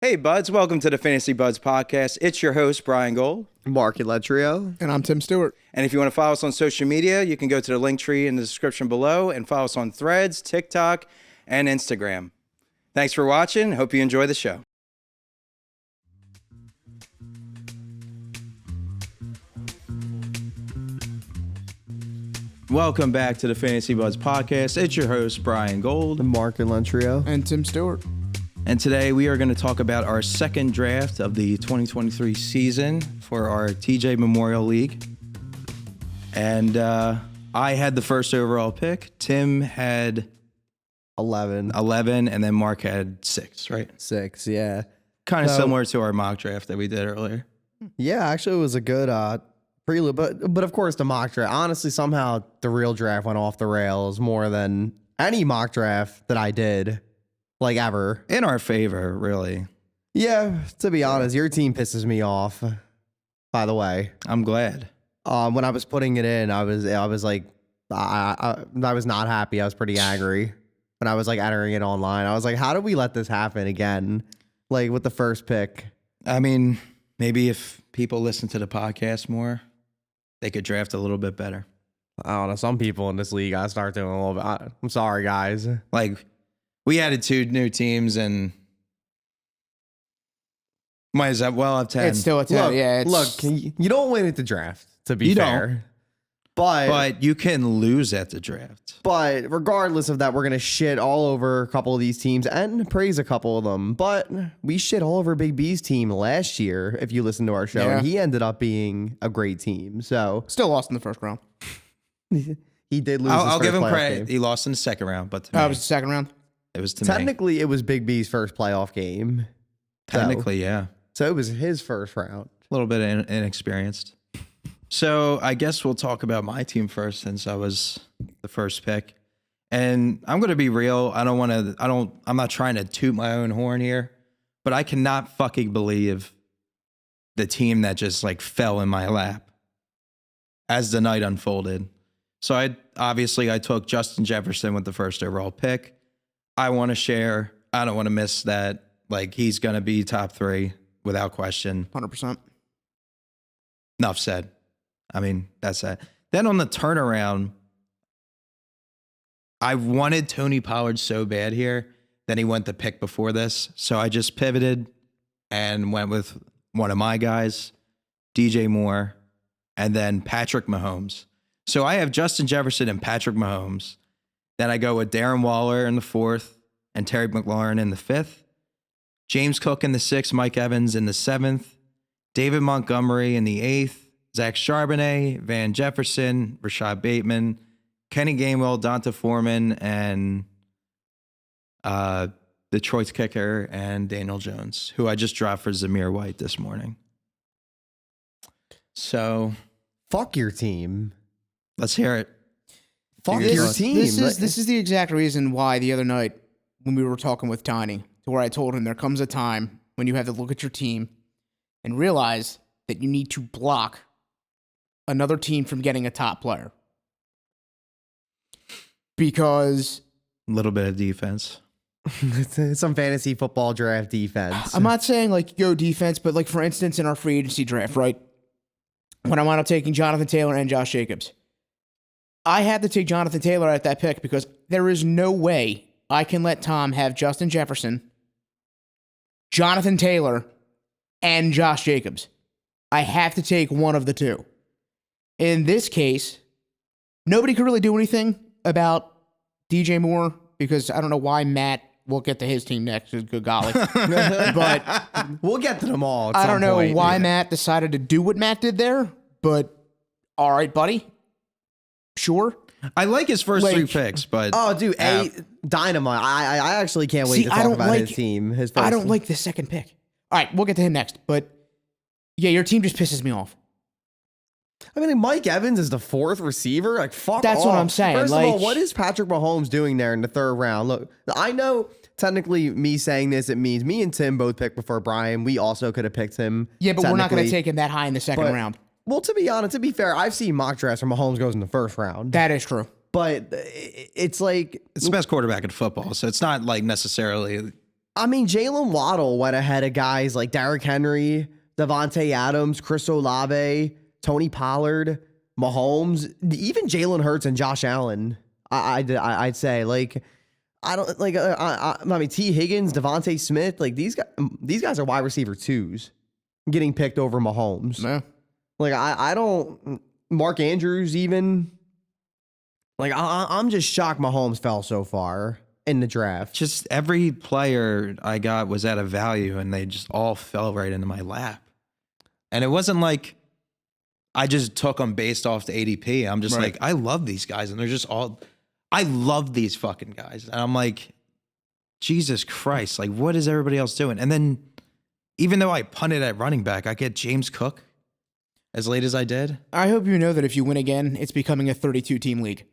Hey, buds. Welcome to the Fantasy Buds podcast. It's your host, Brian Gold. Mark Letrio. And I'm Tim Stewart. And if you want to follow us on social media, you can go to the link tree in the description below and follow us on Threads, TikTok, and Instagram. Thanks for watching. Hope you enjoy the show. Welcome back to the Fantasy Buds podcast. It's your host, Brian Gold. Mark Letrio. And Tim Stewart. And today we are going to talk about our second draft of the 2023 season for our TJ Memorial League. And I had the first overall pick. Tim had 11, and then Mark had 6, right? 6, yeah. Kind of similar to our mock draft that we did earlier. Yeah, actually it was a good prelude, but of course the mock draft. Honestly, somehow the real draft went off the rails more than any mock draft that I did. Like ever. In our favor, really. Yeah, to be honest, your team pisses me off. By the way, I'm glad. When I was putting it in, I was like, I was not happy. I was pretty angry when I was like entering it online. I was like, how did we let this happen again? Like with the first pick. I mean, maybe if people listen to the podcast more, they could draft a little bit better. I don't know. Some people in this league, I start doing a little bit. I'm sorry, guys. Like, we added 2 new teams and might as well have 10. It's still a 10. Look, yeah. look, you don't win at the draft, to be fair. But you can lose at the draft. But regardless of that, we're going to shit all over a couple of these teams and praise a couple of them. But we shit all over Big B's team last year, if you listen to our show. Yeah. And he ended up being a great team. So Still lost in the first round. he did lose. I'll his give first him playoff credit. game. He lost in the second round, but to It me, was the second round. it was to me. Technically, it was Big B's first playoff game. Technically, yeah. So it was his first round. A little bit inexperienced. So I guess we'll talk about my team first since I was the first pick. And I'm going to be real. I'm not trying to toot my own horn here, but I cannot fucking believe the team that just like fell in my lap as the night unfolded. So I took Justin Jefferson with the first overall pick. I want to share. I don't want to miss that. Like, he's going to be top 3 without question. 100%. Enough said. I mean, that's that. Then on the turnaround, I wanted Tony Pollard so bad here. Then he went the pick before this. So I just pivoted and went with one of my guys, DJ Moore, and then Patrick Mahomes. So I have Justin Jefferson and Patrick Mahomes. Then I go with Darren Waller in the 4th and Terry McLaurin in the 5th. James Cook in the 6th, Mike Evans in the 7th, David Montgomery in the 8th, Zach Charbonnet, Van Jefferson, Rashad Bateman, Kenny Gainwell, Donta Foreman, and Detroit's kicker, and Daniel Jones, who I just dropped for Zamir White this morning. So, Fuck your team. let's hear it. Fuck This, your team. this is the exact reason why the other night when we were talking with Tiny, to where I told him there comes a time when you have to look at your team and realize that you need to block another team from getting a top player. Because A little bit of defense. It's some fantasy football draft defense. I'm not saying like go defense, but like for instance in our free agency draft, right? When I wound up taking Jonathan Taylor and Josh Jacobs, I had to take Jonathan Taylor at that pick because there is no way I can let Tom have Justin Jefferson, Jonathan Taylor, and Josh Jacobs. I have to take one of the two. In this case, nobody could really do anything about DJ Moore because I don't know why Matt. We'll get to his team next. Good golly. But We'll get to them all. I don't know why Matt decided to do what Matt did there, but all right, buddy. Sure. I like his first 3 picks, but Oh, dude, dynamite! I actually can't wait to talk about his team. His first I don't like the second pick. All right, we'll get to him next. But yeah, your team just pisses me off. I mean, Mike Evans is the 4th receiver. Like, fuck That's off. what I'm saying. First of all, Like- what is Patrick Mahomes doing there in the 3rd round? Look, I know technically me saying this, it means me and Tim both picked before Brian. We also could have picked him. Yeah, but we're not going to technically. take him that high in the second But- round. Well, to be fair, I've seen mock drafts where Mahomes goes in the 1st round. That is true. But it's like it's the best quarterback in football, so it's not like necessarily I mean, Jalen Waddle went ahead of guys like Derrick Henry, Devontae Adams, Chris Olave, Tony Pollard, Mahomes, even Jalen Hurts and Josh Allen. I'd say like I don't like. I mean, T. Higgins, Devontae Smith, like these guys are wide receiver 2s getting picked over Mahomes. Yeah. Like I don't. Mark Andrews even. Like I'm just shocked Mahomes fell so far in the draft. Just every player I got was at a value, and they just all fell right into my lap. And it wasn't like I just took them based off the ADP. I'm just Right. like, I love these guys, and they're just all. I love these fucking guys, and I'm like, Jesus Christ! Like, what is everybody else doing? And then, even though I punted at running back, I get James Cook as late as I did. I hope you know that if you win again, it's becoming a 32-team league.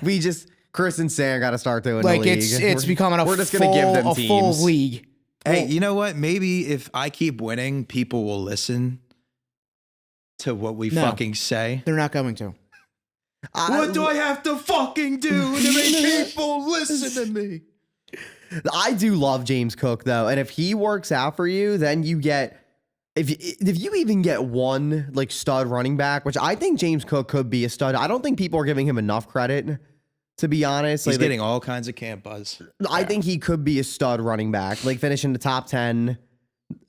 We just Chris and Sam got to start doing Like the league. it's becoming a we're just full, gonna give them a full teams. league. Hey, you know what? Maybe if I keep winning, people will listen to what we No. fucking say. They're not going to. What do I have to fucking do to make people listen to me? I do love James Cook though, and if he works out for you, then you get if you even get one like stud running back, which I think James Cook could be a stud. I don't think people are giving him enough credit, to be honest. He's Like, getting all kinds of camp buzz. I think he could be a stud running back, like finish in the top 10.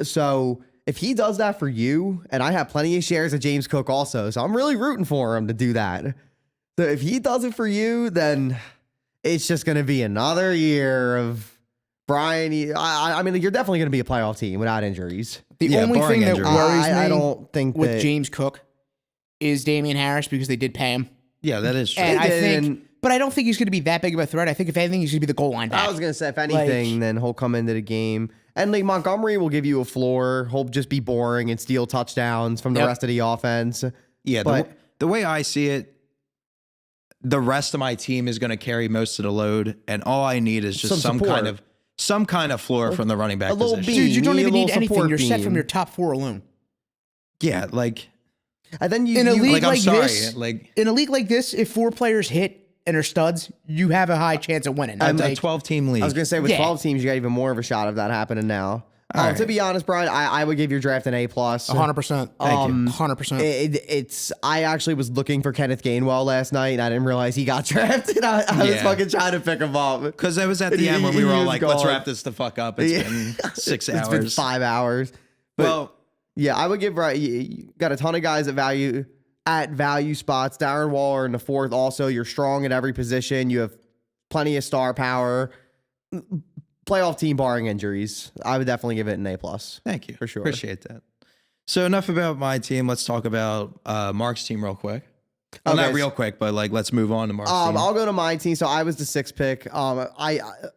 So if he does that for you, and I have plenty of shares of James Cook also, so I'm really rooting for him to do that. So if he does it for you, then it's just going to be another year of Brian. I mean, you're definitely going to be a playoff team without injuries. The Yeah, only barring thing that injury. worries me I don't think with that James Cook is Damian Harris because they did pay him. Yeah, that is true. And I did, think, and- but I don't think he's going to be that big of a threat. I think if anything, he's going to be the goal line back. I was gonna say, if anything, then he'll come into the game. And like Montgomery will give you a floor. He'll just be boring and steal touchdowns from the Yep. rest of the offense. Yeah, But- the way I see it, the rest of my team is going to carry most of the load, and all I need is just Some support. some kind of floor from the running back a little position. beat. Dude, you don't need a even need little anything. support You're set beam. from your top 4 alone. Yeah, like And then you, In a you- league like I'm like sorry, this- like In a league like this, if 4 players hit and are studs, you have a high chance of winning. a Like, 12-team league. I was gonna say with Yeah. 12 teams, you got even more of a shot of that happening now. All right. To be honest, Brian, I would give your draft an A+. 100%. Thank you. 100%. It's I actually was looking for Kenneth Gainwell last night, and I didn't realize he got drafted. I was Yeah. fucking trying to pick him up. Because it was at And the end when we were he all was like, let's gone. wrap this the fuck up. It's Yeah. been 6 It's hours. been 5 hours. But Well, yeah, I would give right. You got a ton of guys at value spots. Darren Waller in the 4th. Also, you're strong at every position. You have plenty of star power. Playoff team barring injuries. I would definitely give it an A+. thank you. For sure. Appreciate that. So enough about my team. Let's talk about Mark's team real quick. Well, Okay, not real quick, but like let's move on to Mark's team. I'll go to my team. So I was the 6th pick.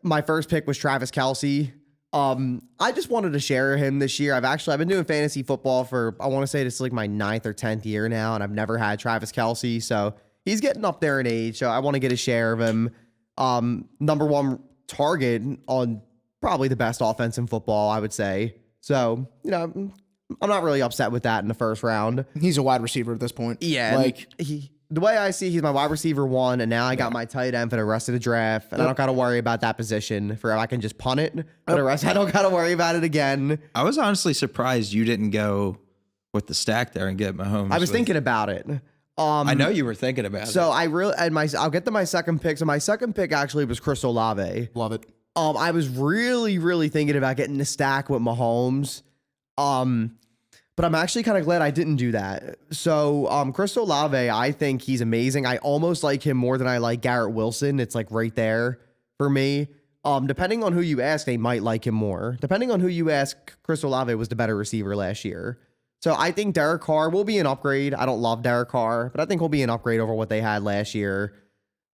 My first pick was Travis Kelce. I just wanted to share him this year. I've been doing fantasy football for, I want to say this is like my 9th or 10th year now, and I've never had Travis Kelce. So he's getting up there in age. So I want to get a share of him. Number 1 target on probably the best offense in football, I would say. So, you know, I'm not really upset with that in the first round. He's a wide receiver at this point. Yeah, Like, the way I see, he's my wide receiver 1, and now I got my tight end for the rest of the draft, and I don't got to worry about that position. I can just punt it for the rest. I don't got to worry about it again. I was honestly surprised you didn't go with the stack there and get Mahomes. I was thinking about it. I know you were thinking about it. So I'll get to my second pick. So my second pick actually was Chris Olave. love it. I was really, really thinking about getting the stack with Mahomes. But I'm actually kind of glad I didn't do that. So, Chris Olave, I think he's amazing. I almost like him more than I like Garrett Wilson. It's like right there for me. Depending on who you ask, they might like him more. Depending on who you ask, Chris Olave was the better receiver last year. So I think Derek Carr will be an upgrade. I don't love Derek Carr, but I think he'll be an upgrade over what they had last year.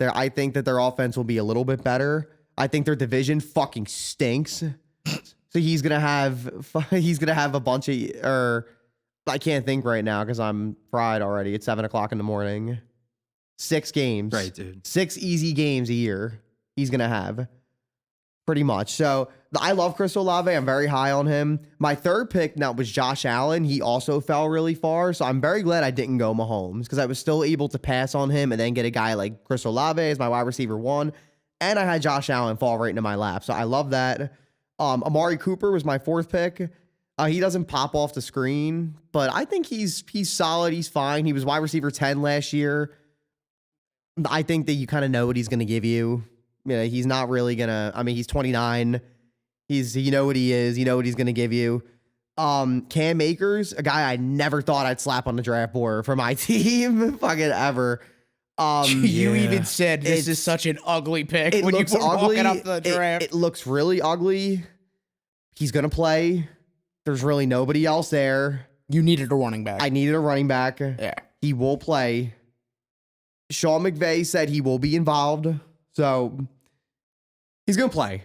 I think that their offense will be a little bit better. I think their division fucking stinks. So he's gonna have a bunch of, I can't think right now because I'm fried already. It's 7:00 in the morning. 6 games, right, dude. 6 easy games a year he's gonna have, pretty much. So I love Chris Olave. I'm very high on him. My third pick now was Josh Allen. He also fell really far, so I'm very glad I didn't go Mahomes because I was still able to pass on him and then get a guy like Chris Olave as my wide receiver 1, and I had Josh Allen fall right into my lap. So I love that. Amari Cooper was my 4th pick. He doesn't pop off the screen, but I think he's solid. He's fine. He was wide receiver 10 last year. I think that you kind of know what he's going to give you. You know, he's not really going to, I mean, he's 29. You know what he is. You know what he's going to give you. Cam Akers, a guy I never thought I'd slap on the draft board for my team, fucking ever. You even said this is such an ugly pick It when you looks were ugly. walking up the draft. It looks really ugly. He's going to play. There's really nobody else there. You needed a running back. I needed a running back. Yeah. He will play. Sean McVay said he will be involved. So he's going to play.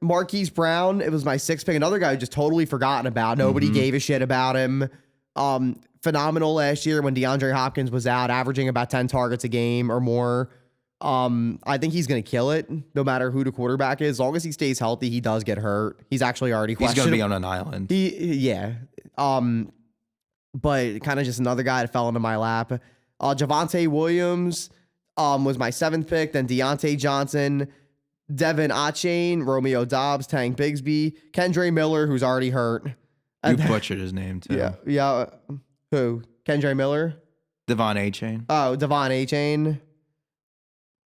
Marquise Brown, it was my 6th pick. Another guy who just totally forgotten about. Nobody gave a shit about him. Phenomenal last year when DeAndre Hopkins was out, averaging about 10 targets a game or more. I think he's going to kill it no matter who the quarterback is. As long as he stays healthy, he does get hurt. He's actually already He's questionable. going to be on an island. Yeah. But kind of just another guy that fell into my lap. Javonte Williams was my 7th pick. Then Deontay Johnson, Devin Achane, Romeo Dobbs, Tank Bigsby, Kendre Miller, who's already hurt. You butchered his name, too. Yeah. Who? Kendre Miller? Devon A-Chain. Oh, Devon A-Chain.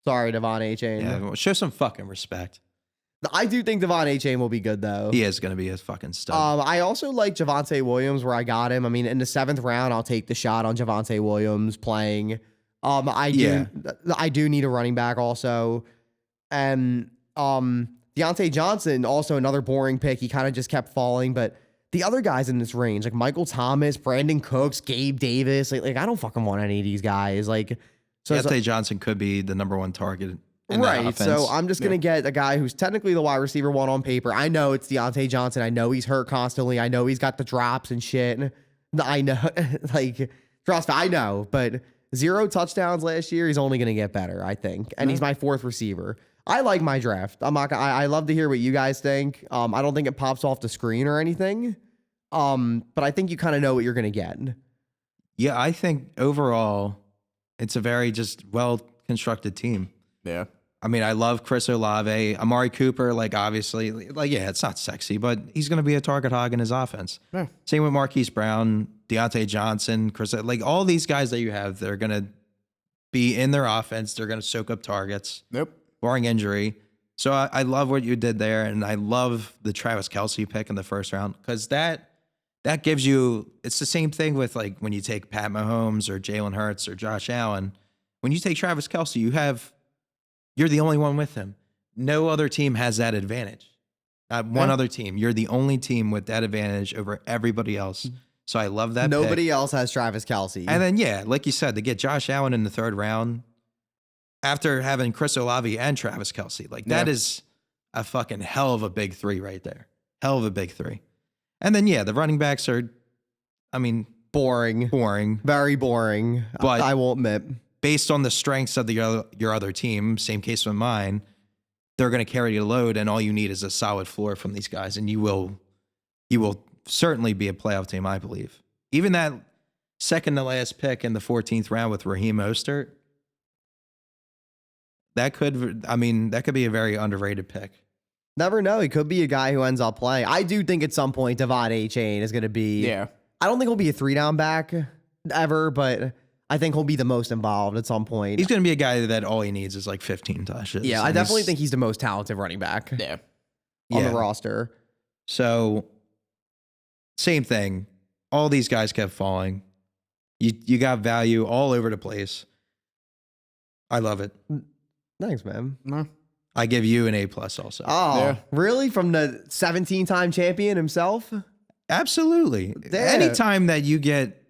Sorry, Devon A-Chain. Yeah, well, show some fucking respect. I do think Devon A-Chain will be good, though. He is going to be a fucking stud. I also like Javonte Williams where I got him. I mean, in the 7th round, I'll take the shot on Javonte Williams playing. I do need a running back also. And Deontay Johnson, also another boring pick. He kind of just kept falling, but the other guys in this range, like Michael Thomas, Brandon Cooks, Gabe Davis, like I don't fucking want any of these guys. Like, so Deontay Johnson could be the number 1 target in that right. offense. So I'm just gonna get a guy who's technically the wide receiver 1 on paper. I know it's Deontay Johnson. I know he's hurt constantly. I know he's got the drops and shit. I know, like, trust me, I know, but 0 touchdowns last year. He's only gonna get better, I think, and he's my 4th receiver. I like my draft. I love to hear what you guys think. I don't think it pops off the screen or anything. But I think you kind of know what you're going to get. Yeah, I think overall, it's a very just well-constructed team. Yeah. I mean, I love Chris Olave. Amari Cooper, like, obviously, like, yeah, it's not sexy, but he's going to be a target hog in his offense. Yeah. Same with Marquise Brown, Deontay Johnson, Chris, like, all these guys that you have, they're going to be in their offense. They're going to soak up targets. Nope. Barring injury. So I love what you did there, and I love the Travis Kelce pick in the 1st round because that gives you, it's the same thing with like when you take Pat Mahomes or Jalen Hurts or Josh Allen. When you take Travis Kelce, you're the only one with him. No other team has that advantage. Not one other team. You're the only team with that advantage over everybody else. So I love that Nobody pick. else has Travis Kelce. And then, yeah, like you said, to get Josh Allen in the 3rd round after having Chris Olave and Travis Kelce, like that is a fucking hell of a big 3 right there. Hell of a big 3. And then, yeah, the running backs are, I mean, boring. Very boring. But I will admit. Based on the strengths of your other team, same case with mine, they're going to carry the load, and all you need is a solid floor from these guys, and you will certainly be a playoff team, I believe. Even that second to last pick in the 14th round with Raheem Mostert, that could be a very underrated pick. Never know. He could be a guy who ends up playing. I do think at some point Devon A-Chain is going to be. Yeah. I don't think he'll be a 3-down back ever, but I think he'll be the most involved at some point. He's going to be a guy that all he needs is like 15 touches. Yeah, I definitely think he's the most talented running back on the roster. So, same thing. All these guys kept falling. You got value all over the place. I love it. Thanks, man. No. I give you an A+ also. Oh, really? From the 17-time champion himself? Absolutely. Damn. Anytime that you get,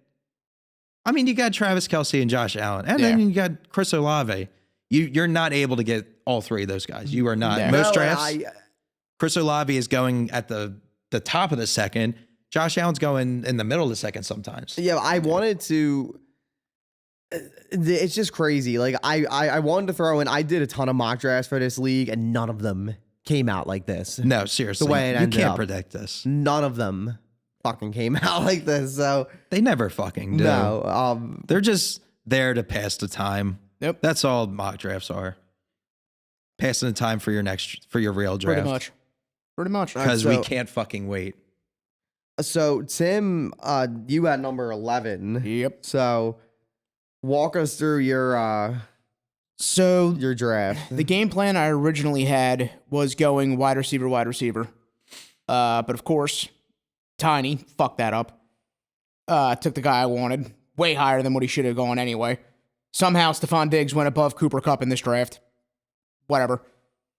I mean, you got Travis Kelce and Josh Allen, and then you got Chris Olave. You're not able to get all 3 of those guys. You are not. Yeah. Most drafts, Chris Olave is going at the top of the 2nd. Josh Allen's going in the middle of the 2nd sometimes. Yeah, I wanted to. It's just crazy. Like I wanted to throw in. I did a ton of mock drafts for this league, and none of them came out like this. No, seriously, The way it you ended can't up. predict this. None of them fucking came out like this. So They never fucking do. no. They're just there to pass the time. Yep. That's all mock drafts are. Passing the time for your real draft. Pretty much. Pretty much. because we so- can't fucking wait. So Tim, you at number 11. Yep. So walk us through your So draft. the game plan I originally had was going wide receiver. But of course, Tiny fucked that up. Took the guy I wanted, way higher than what he should have gone anyway. Somehow Stephon Diggs went above Cooper Kupp in this draft. Whatever.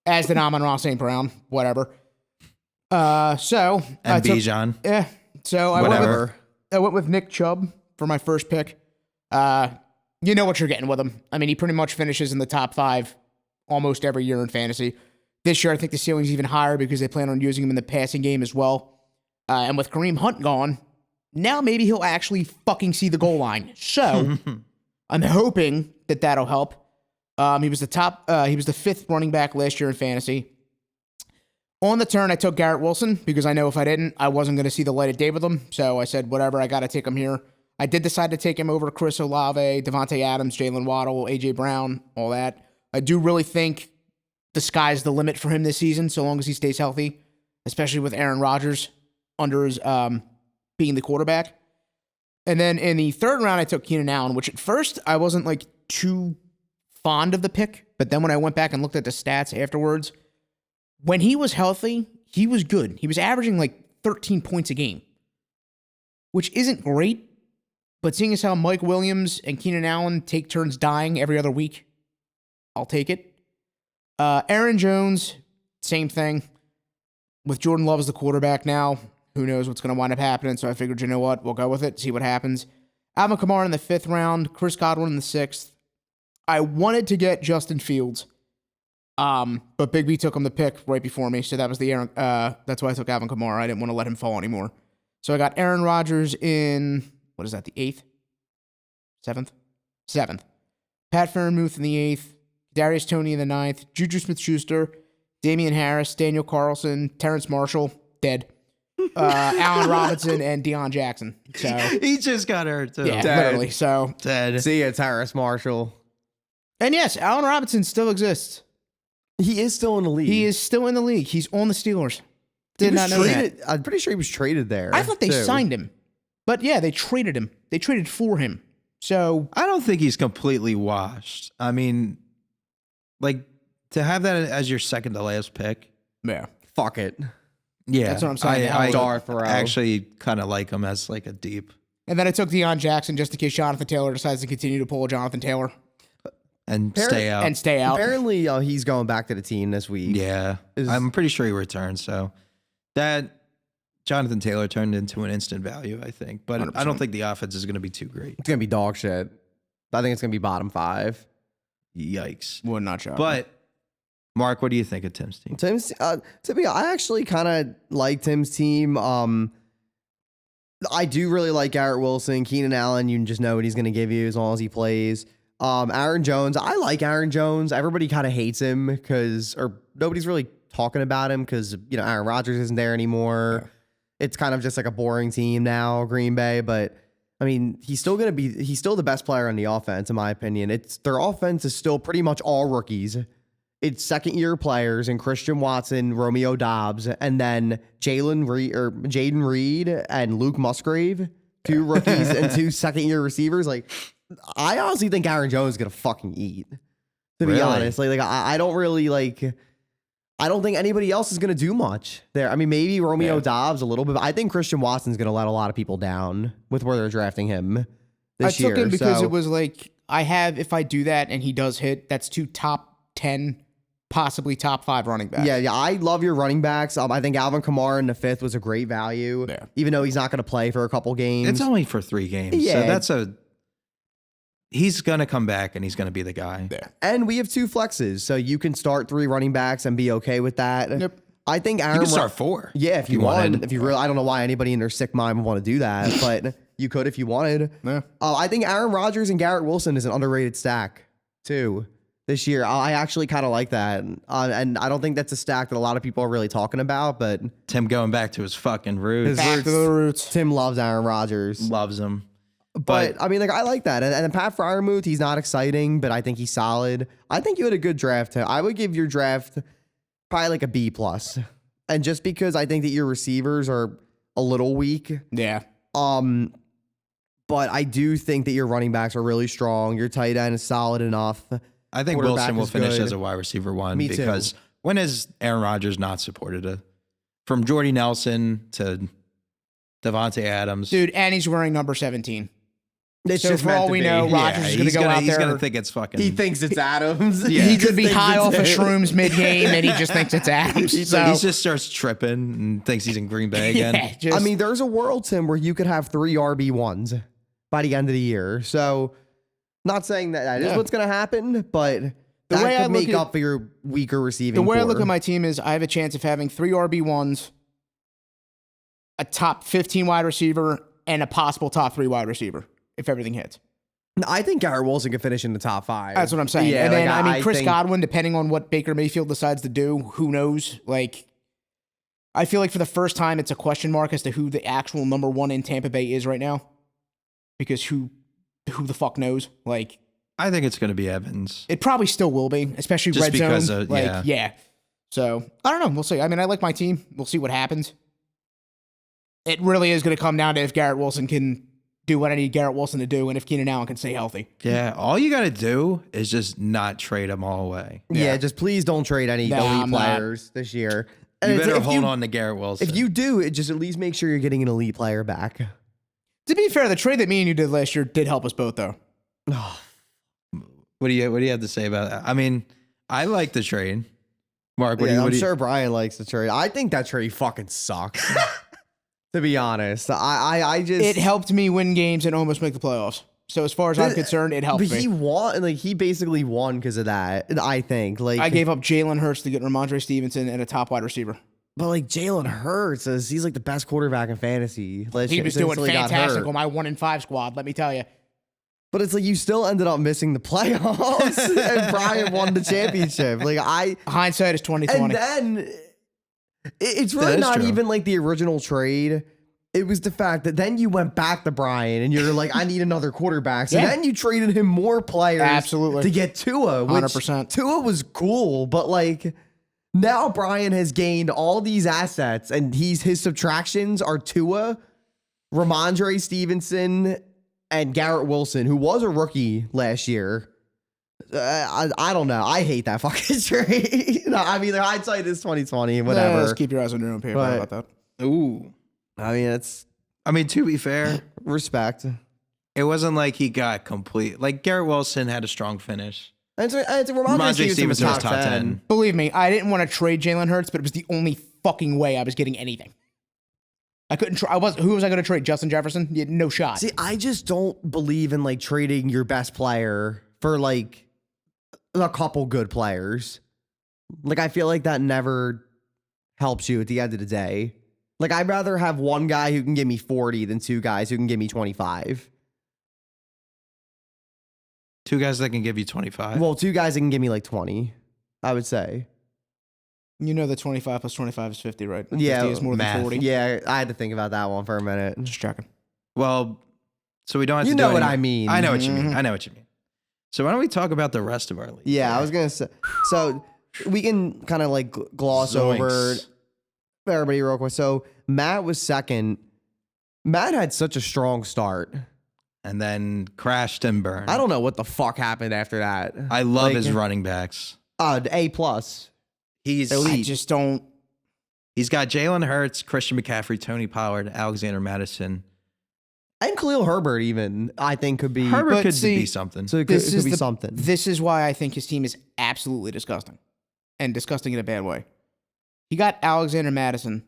As did Amon-Ra St. Brown. Whatever. So And I took, Bijan. yeah. So I Whatever. went with Nick Chubb for my first pick. You know what you're getting with him. I mean, he pretty much finishes in the top 5 almost every year in fantasy. This year, I think the ceiling's even higher because they plan on using him in the passing game as well. And with Kareem Hunt gone, now maybe he'll actually fucking see the goal line. So I'm hoping that that'll help. He was the 5th running back last year in fantasy. On the turn, I took Garrett Wilson because I know if I didn't, I wasn't going to see the light of day with him. So I said, whatever, I got to take him here. I did decide to take him over Chris Olave, Devontae Adams, Jalen Waddle, A.J. Brown, all that. I do really think the sky's the limit for him this season, so long as he stays healthy, especially with Aaron Rodgers under his being the quarterback. And then in the 3rd round, I took Keenan Allen, which at first I wasn't like too fond of the pick. But then when I went back and looked at the stats afterwards, when he was healthy, he was good. He was averaging like 13 points a game, which isn't great. But seeing as how Mike Williams and Keenan Allen take turns dying every other week, I'll take it. Aaron Jones, same thing. With Jordan Love as the quarterback now, who knows what's going to wind up happening. So I figured, you know what, we'll go with it, see what happens. Alvin Kamara in the 5th round, Chris Godwin in the 6th. I wanted to get Justin Fields, but Big B took him the pick right before me, so that was that's why I took Alvin Kamara. I didn't want to let him fall anymore. So I got Aaron Rodgers in, what is that, the 8th? 7th. Pat Freiermuth in the 8th. Darius Toney in the 9th. Juju Smith-Schuster. Damian Harris. Daniel Carlson. Terrence Marshall. Dead. Allen Robinson and Deion Jackson. So He just got hurt too. yeah, Dead. literally. So, Dead. See ya, Terrace Marshall. and yes, Allen Robinson still exists. He is still in the league. He is still in the league. He's on the Steelers. He Did was not know that. traded, I'm pretty sure he was traded there. I thought they too. signed him, but yeah, they traded him. They traded for him. So I don't think he's completely washed. I mean, like, to have that as your second to last pick. yeah, Fuck it. Yeah. That's what I'm saying. I Darth Rowe. actually kind of like him as like a deep. and then I took Deion Jackson just in case Jonathan Taylor decides to continue to pull a Jonathan Taylor And stay out. and stay out. Apparently, he's going back to the team this week. Yeah. I'm pretty sure he returned. So that Jonathan Taylor turned into an instant value, I think. But 100%. I don't think the offense is going to be too great. It's gonna be dog shit. I think it's gonna be bottom 5. Yikes. Would not shock. But, Mark, what do you think of Tim's team? Tim's I actually kind of like Tim's team. I do really like Garrett Wilson, Keenan Allen. You just know what he's gonna give you as long as he plays. Aaron Jones, I like Aaron Jones. Everybody kind of hates him or nobody's really talking about him because Aaron Rodgers isn't there anymore. Yeah. It's kind of just like a boring team now, Green Bay. But I mean, he's still the best player on the offense, in my opinion. Their offense is still pretty much all rookies. It's second-year players and Christian Watson, Romeo Dobbs, and then Jaden Reed and Luke Musgrave, 2 rookies and 2 second-year receivers. Like, I honestly think Aaron Jones is gonna fucking eat. To be Really? honest, I don't really like. I don't think anybody else is gonna do much there. I mean, maybe Romeo Dobbs a little bit. But I think Christian Watson's gonna let a lot of people down with where they're drafting him this year. I took him because So- it was like if I do that and he does hit, that's 2 top 10, possibly top 5 running backs. Yeah, I love your running backs. I think Alvin Kamara in the 5th was a great value. Yeah. Even though he's not going to play for a couple games. It's only for 3 games. Yeah. So he's going to come back and he's going to be the guy. Yeah. And we have 2 flexes, so you can start 3 running backs and be okay with that. Yep. I think Aaron You can start 4. Yeah, if you wanted. want. If you really, I don't know why anybody in their sick mind would want to do that, but you could if you wanted. Yeah. I think Aaron Rodgers and Garrett Wilson is an underrated stack too this year. I actually kind of like that, and I don't think that's a stack that a lot of people are really talking about. But Tim going back to his fucking roots. Back to the roots. Tim loves Aaron Rodgers. Loves him. But I mean, like, I like that. And Pat Freiermuth, he's not exciting, but I think he's solid. I think you had a good draft. I would give your draft probably like a B+. And just because I think that your receivers are a little weak, Yeah. but I do think that your running backs are really strong. Your tight end is solid enough. I think Quarterback Wilson will is finish good. as a wide receiver one Me too. because when has Aaron Rodgers not supported it? From Jordy Nelson to Devontae Adams. Dude, and he's wearing number 17. It's So just for meant all to we be. know, Rodgers is going to go out He's there. going to think it's fucking. He thinks it's Adams. Yeah. He just could be thinks high it's off of him. shrooms mid-game, and he just thinks it's Adams. He just starts tripping and thinks he's in Green Bay again. yeah, just, I mean, there's a world, Tim, where you could have 3 RB1s by the end of the year. So, not saying that is what's going to happen, but that way I could look make at- up for your weaker receiving the way I core. look at my team is I have a chance of having 3 RB1s, a top 15 wide receiver, and a possible top 3 wide receiver if everything hits. I think Garrett Wilson could finish in the top 5. That's what I'm saying. Yeah, and then, like, I mean, Chris think- Godwin, depending on what Baker Mayfield decides to do, who knows? Like, I feel like for the first time, it's a question mark as to who the actual number 1 in Tampa Bay is right now. Because who the fuck knows? Like, I think it's going to be Evans. it probably still will be, especially Just red because zone. of- Like, yeah. So, I don't know. We'll see. I mean, I like my team. We'll see what happens. It really is going to come down to if Garrett Wilson can do what I need Garrett Wilson to do and if Keenan Allen can stay healthy. Yeah, all you got to do is just not trade them all away. Yeah, just please don't trade any No, elite I'm not. players this year. And You it's- better if hold on to Garrett Wilson. If you do, it just at least make sure you're getting an elite player back. To be fair, the trade that me and you did last year did help us both, though. what do you have to say about that? I mean, I like the trade. Mark, what do you? I'm What do you sure Brian likes the trade. I think that trade fucking sucks. To be honest, I just It helped me win games and almost make the playoffs. So as far as I'm concerned, it helped But me. he won, like he basically won because of that. I think, like I gave up Jalen Hurts to get Ramondre Stevenson and a top wide receiver. but like Jalen Hurts he's like the best quarterback in fantasy. He was doing fantastic on my 1-5 squad, let me tell you. But it's like you still ended up missing the playoffs, and Brian won the championship. Like Hindsight is 2020. and then it's That really is not true. even like the original trade. It was the fact that then you went back to Brian and you're like, I need another quarterback. So Yeah. then you traded him more players Absolutely. to get Tua, which 100%. Tua was cool, but like now Brian has gained all these assets and his subtractions are Tua, Ramondre Stevenson, and Garrett Wilson, who was a rookie last year. I don't know. I hate that fucking trade. No, I mean, the hindsight is 2020, whatever. Just keep your eyes on your own paper. How But- about that? Ooh. I mean, it's I mean, to be fair, respect. it wasn't like he got complete. Like Garrett Wilson had a strong finish. And it's Ramondre Stevenson was top 10. Believe me, I didn't want to trade Jalen Hurts, but it was the only fucking way I was getting anything. I couldn't try. Who was I going to trade? Justin Jefferson? You had no shot. See, I just don't believe in like trading your best player for like a couple good players. Like, I feel like that never helps you at the end of the day. Like, I'd rather have one guy who can give me 40 than 2 guys who can give me 25. 2 guys that can give you 25. Well, 2 guys that can give me like 20, I would say. You know that 25 plus 25 is 50, right? Yeah, 50 is more math. than 40. Yeah, I had to think about that one for a minute. Just checking. Well, so we don't have You to know do what any- I mean. I know what you mean. I know what you mean. So why don't we talk about the rest of our league? Yeah, I was going to say. So we can kind of like gloss over Zoinks. everybody real quick. So Matt was second. Matt had such a strong start. And then crashed and burned. I don't know what the fuck happened after that. I love Like, his running backs. A plus. He's I just don't. He's got Jalen Hurts, Christian McCaffrey, Tony Pollard, Alexander Madison. And Khalil Herbert even, I think, could be. Herbert but could see, be something. So it could, This it could is be the- something. This is why I think his team is absolutely disgusting. And disgusting in a bad way. He got Alexander Madison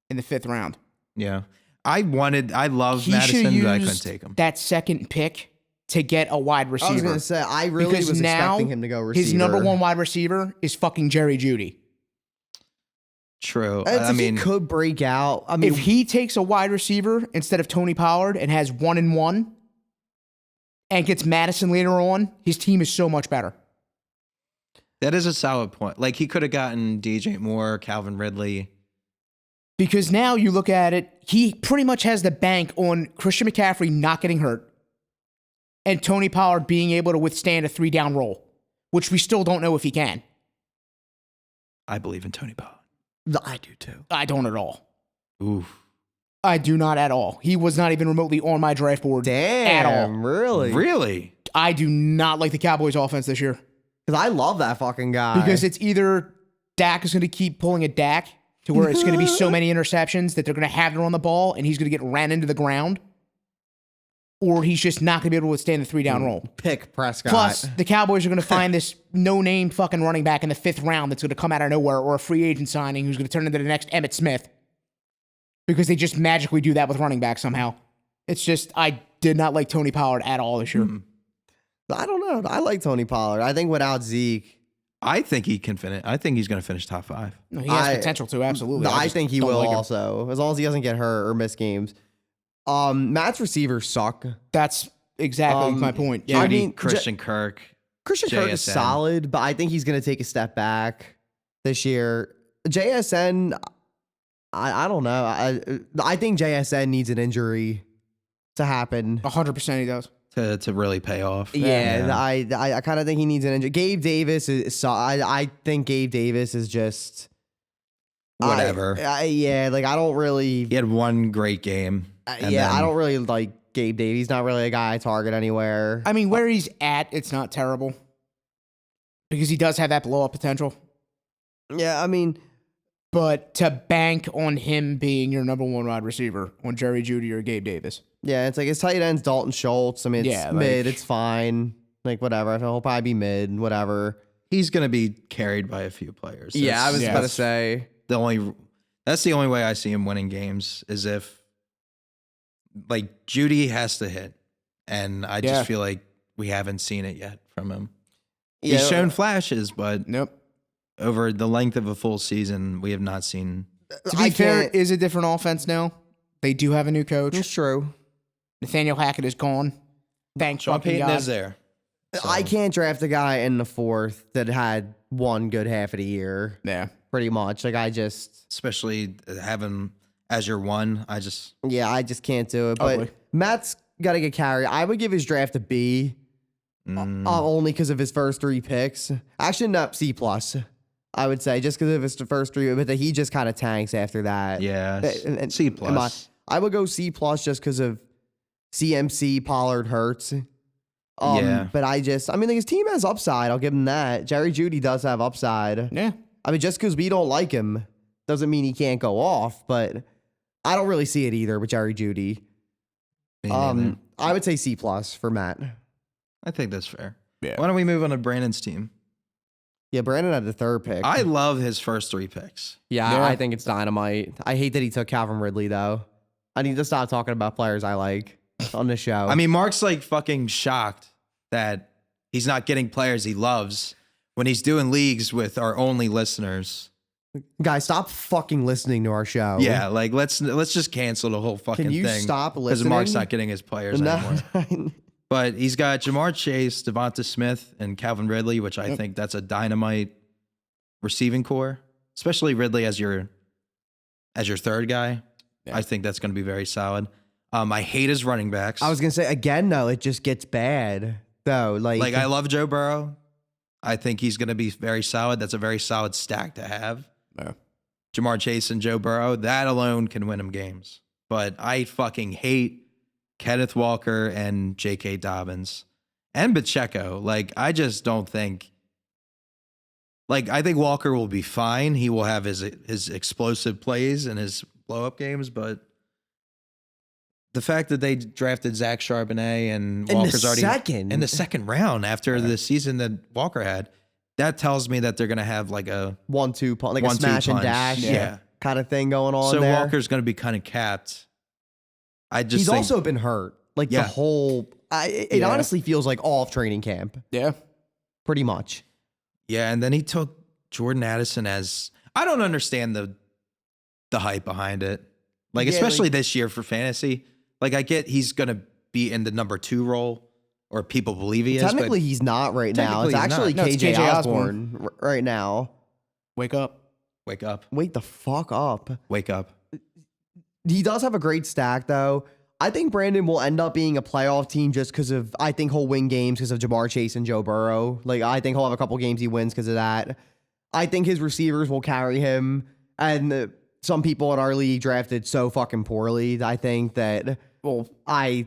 in the 5th round. Yeah. I love He Madison, should but I couldn't use take him. that second pick to get a wide receiver. I was going to say, I really Because was now expecting him to go receiver. his number 1 wide receiver is fucking Jerry Jeudy. True. It's I if mean, he could break out. I mean, If he takes a wide receiver instead of Tony Pollard and has 1-1 and gets Madison later on, his team is so much better. that is a solid point. Like he could have gotten DJ Moore, Calvin Ridley. Because now you look at it, he pretty much has the bank on Christian McCaffrey not getting hurt and Tony Pollard being able to withstand a 3-down roll, which we still don't know if he can. I believe in Tony Pollard. I do too. I don't at all. Oof. I do not at all. He was not even remotely on my draft board Damn, at all. really? Really? I do not like the Cowboys offense this year. Because I love that fucking guy. Because it's either Dak is going to keep pulling a Dak to where it's going to be so many interceptions that they're going to have to run the ball and he's going to get ran into the ground, or he's just not going to be able to withstand the 3-down roll. pick Prescott. Plus, the Cowboys are going to find this no-name fucking running back in the 5th round that's going to come out of nowhere, or a free agent signing who's going to turn into the next Emmitt Smith, because they just magically do that with running back somehow. It's just, I did not like Tony Pollard at all this year. I don't know. I like Tony Pollard. I think without Zeke, I think he can finish. I think he's going to finish top 5. No, he has potential to, absolutely. I just think he don't will like him. also, as long as he doesn't get hurt or miss games. Matt's receivers suck. That's exactly my point. Yeah, I Judy, mean, Christian Kirk. Christian Kirk is JSN. solid, but I think he's going to take a step back this year. JSN, I don't know. I think JSN needs an injury to happen. 100% he does. To really pay off. Yeah, I kind of think he needs an injury. Gabe Davis is. So I think Gabe Davis is just Whatever. Yeah, like I don't really. He had one great game. and Yeah, I then- don't really like Gabe Davis. He's not really a guy I target anywhere. I mean, where he's at, it's not terrible. Because he does have that blow-up potential. Yeah, I mean, But to bank on him being your number 1 wide receiver on Jerry Jeudy or Gabe Davis. yeah, it's like his tight end's Dalton Schultz. I mean, it's Yeah, like- mid. It's fine. Like whatever. He'll probably be mid. Whatever. He's going to be carried by a few players. Yeah, I was yeah, about to that's- say. That's the only way I see him winning games is if like Judy has to hit. And I just Yeah. feel like we haven't seen it yet from him. Yeah, He's shown flashes, but Nope. over the length of a full season, we have not seen. To be fair, it is a different offense now. They do have a new coach. It's true. Nathaniel Hackett is gone. Thank Sean fucking Payton God. is there. I can't draft a guy in the 4th that had one good half of the year. Yeah. Pretty much. Like I just, Especially having as your one. I just can't do it. But Ugly. Matt's got to get carried. I would give his draft a B, only because of his first 3 picks. Actually, no, C plus. I would say just because of his first 3, but that he just kind of tanks after that. yeah, And- C plus. I would go C plus just because of CMC, Pollard, Hurts. Yeah. But like his team has upside. I'll give him that. Jerry Jeudy does have upside. Yeah. I mean, just because we don't like him doesn't mean he can't go off, but I don't really see it either with Jerry Jeudy. Me neither. I would say C plus for Matt. I think that's fair. Yeah. Why don't we move on to Brandon's team? Yeah, Brandon had the 3rd pick. I love his first 3 picks. Yeah, I think it's dynamite. I hate that he took Calvin Ridley, though. I need to stop talking about players I like on the show. I mean, Mark's like fucking shocked that he's not getting players he loves when he's doing leagues with our only listeners. guys, stop fucking listening to our show. Yeah, like let's just cancel the whole fucking Can you thing. stop Because Mark's listening? not getting his players No. anymore. But he's got Jamar Chase, Devonta Smith, and Calvin Ridley, which I think that's a dynamite receiving core, especially Ridley as your 3rd guy. Yeah. I think that's going to be very solid. I hate his running backs. I was gonna say again, though, it just gets bad. Though, like I love Joe Burrow. I think he's going to be very solid. That's a very solid stack to have. Yeah. Jamar Chase and Joe Burrow, that alone can win him games. But I fucking hate Kenneth Walker and J.K. Dobbins and Pacheco. Like, I just don't think. Like, I think Walker will be fine. He will have his explosive plays and his blow up games, but the fact that they drafted Zach Charbonnet and In the Walker's already second. in the second round after the season that Walker had, that tells me that they're going to have like a 1-2 punch, like a 1-2 smash and punch. dash, Yeah. kind of thing going on so there. Walker's going to be kind of capped. I just He's think, also been hurt. Like the Yeah. whole, it Yeah. honestly feels like all of training camp, Yeah. pretty much. yeah, and then he took Jordan Addison as I don't understand the hype behind it. Like Yeah, especially like- this year for fantasy. Like I get he's going to be in the number 2 role or people believe he is. Technically, but he's not right now. Technically It's he's actually not. No, it's KJ KJ Osborne right now. Wake up. wake up. Wait the fuck up. Wake up. He does have a great stack, though. I think Brandon will end up being a playoff team just because of, I think he'll win games because of Jamar Chase and Joe Burrow. Like, I think he'll have a couple games he wins because of that. I think his receivers will carry him. And some people in our league drafted so fucking poorly. I think that I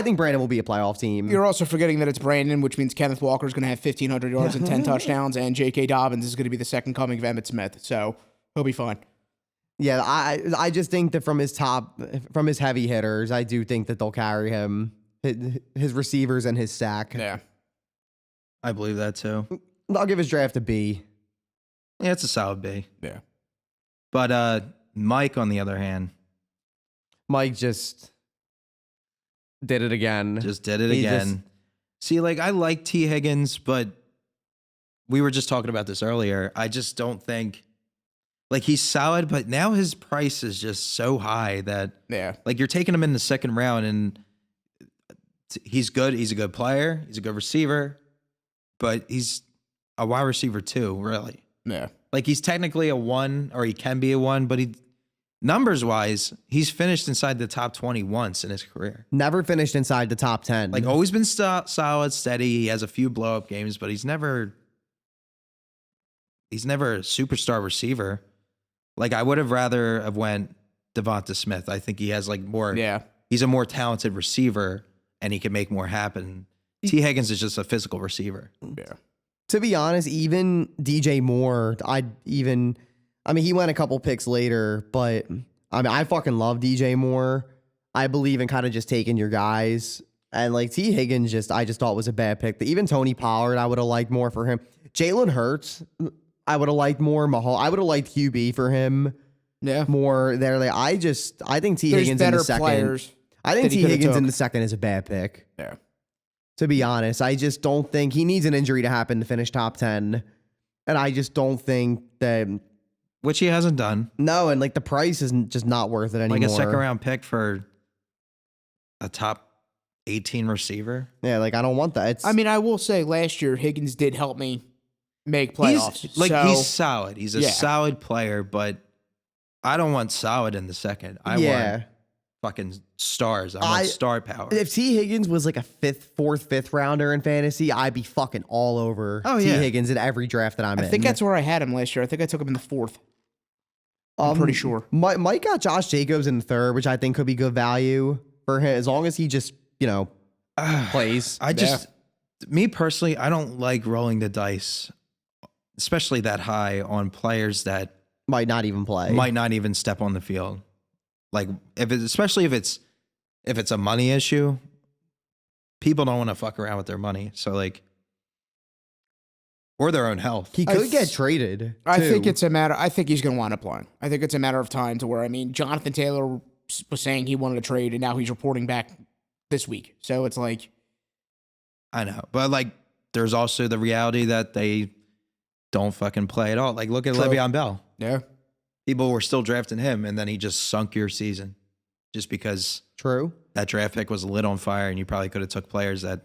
think Brandon will be a playoff team. You're also forgetting that it's Brandon, which means Kenneth Walker's going to have 1,500 yards and 10 touchdowns, and J.K. Dobbins is going to be the second coming of Emmitt Smith. So he'll be fine. Yeah, I just think that from his heavy hitters, I do think that they'll carry him, his receivers and his sack. Yeah. I believe that too. I'll give his draft a B. Yeah, it's a solid B. Yeah. But Mike, on the other hand, Mike just did it again. just did it again. See, like, I like T. Higgins, but we were just talking about this earlier. I just don't think, like, he's solid, but now his price is just so high that, like, you're taking him in the second round, and he's good. He's a good player. He's a good receiver, but he's a wide receiver too, really. Yeah. Like, he's technically a 1, or he can be a 1, but numbers wise, he's finished inside the top 20 once in his career. Never finished inside the top 10. Like, always been solid, steady. He has a few blow up games, but he's never a superstar receiver. Like, I would have rather have went Devonta Smith. I think he has like more. Yeah. He's a more talented receiver, and he can make more happen. T. Higgins is just a physical receiver. Yeah. To be honest, even DJ Moore, he went a couple picks later, but I mean, I fucking love DJ Moore. I believe in kind of just taking your guys. And like T. Higgins, I just thought was a bad pick. Even Tony Pollard, I would have liked more for him. Jalen Hurts, I would have liked more. I would have liked QB for him. Yeah. More there. Like, I think T. There's Higgins better in the second. players. I think that he T. coulda Higgins in took. the second is a bad pick. Yeah. To be honest, I just don't think he needs an injury to happen to finish top 10. And I just don't think that. Which he hasn't done. No, and like the price isn't just not worth it anymore. Like a second round pick for a top 18 receiver. Yeah, like I don't want that. I mean, I will say last year, Higgins did help me make playoffs. He's solid. He's a solid player, but I don't want solid in the second. I want fucking stars. I want star power. If T. Higgins was like a fifth rounder in fantasy, I'd be fucking all over T. Higgins in every draft that I'm in. I think that's where I had him last year. I think I took him in the 4th. I'm pretty sure. Mike got Josh Jacobs in the 3rd, which I think could be good value for him as long as he just, plays. Me personally, I don't like rolling the dice, especially that high on players that might not even play, might not even step on the field. Like, especially if it's a money issue, people don't want to fuck around with their money. So like, or their own health. He could get traded. I think it's a matter. I think he's going to wind up playing. I think it's a matter of time to where, I mean, Jonathan Taylor was saying he wanted to trade, and now he's reporting back this week. So it's like, I know, but like, there's also the reality that they don't fucking play at all. Like, look at Le'Veon Bell. Yeah. People were still drafting him, and then he just sunk your season just because that draft pick was lit on fire, and you probably could have took players that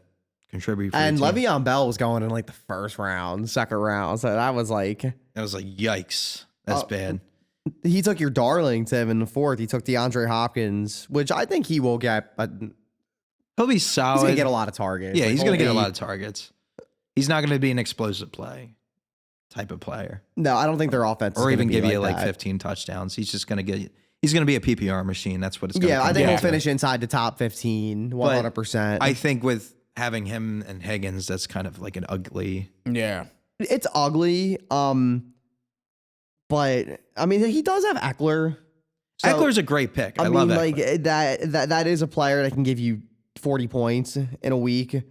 contribute. And Le'Veon Bell was going in like the 1st round, 2nd round. So that was like, yikes. That's bad. He took your darling to him in the 4th. He took DeAndre Hopkins, which I think he will get, but he'll be solid. He's going to get a lot of targets. Yeah, he's going to get a lot of targets. He's not going to be an explosive play type of player. No, I don't think their offense or is even give like you like that. 15 touchdowns. He's just going to he's going to be a PPR machine. That's what it's going to be. I think he'll finish inside the top 15, 100%. I think with having him and Higgins, that's kind of like an ugly. Yeah. It's ugly. But I mean, he does have Eckler. So, Eckler's a great pick. I love Eckler. Like that is a player that can give you 40 points in a week.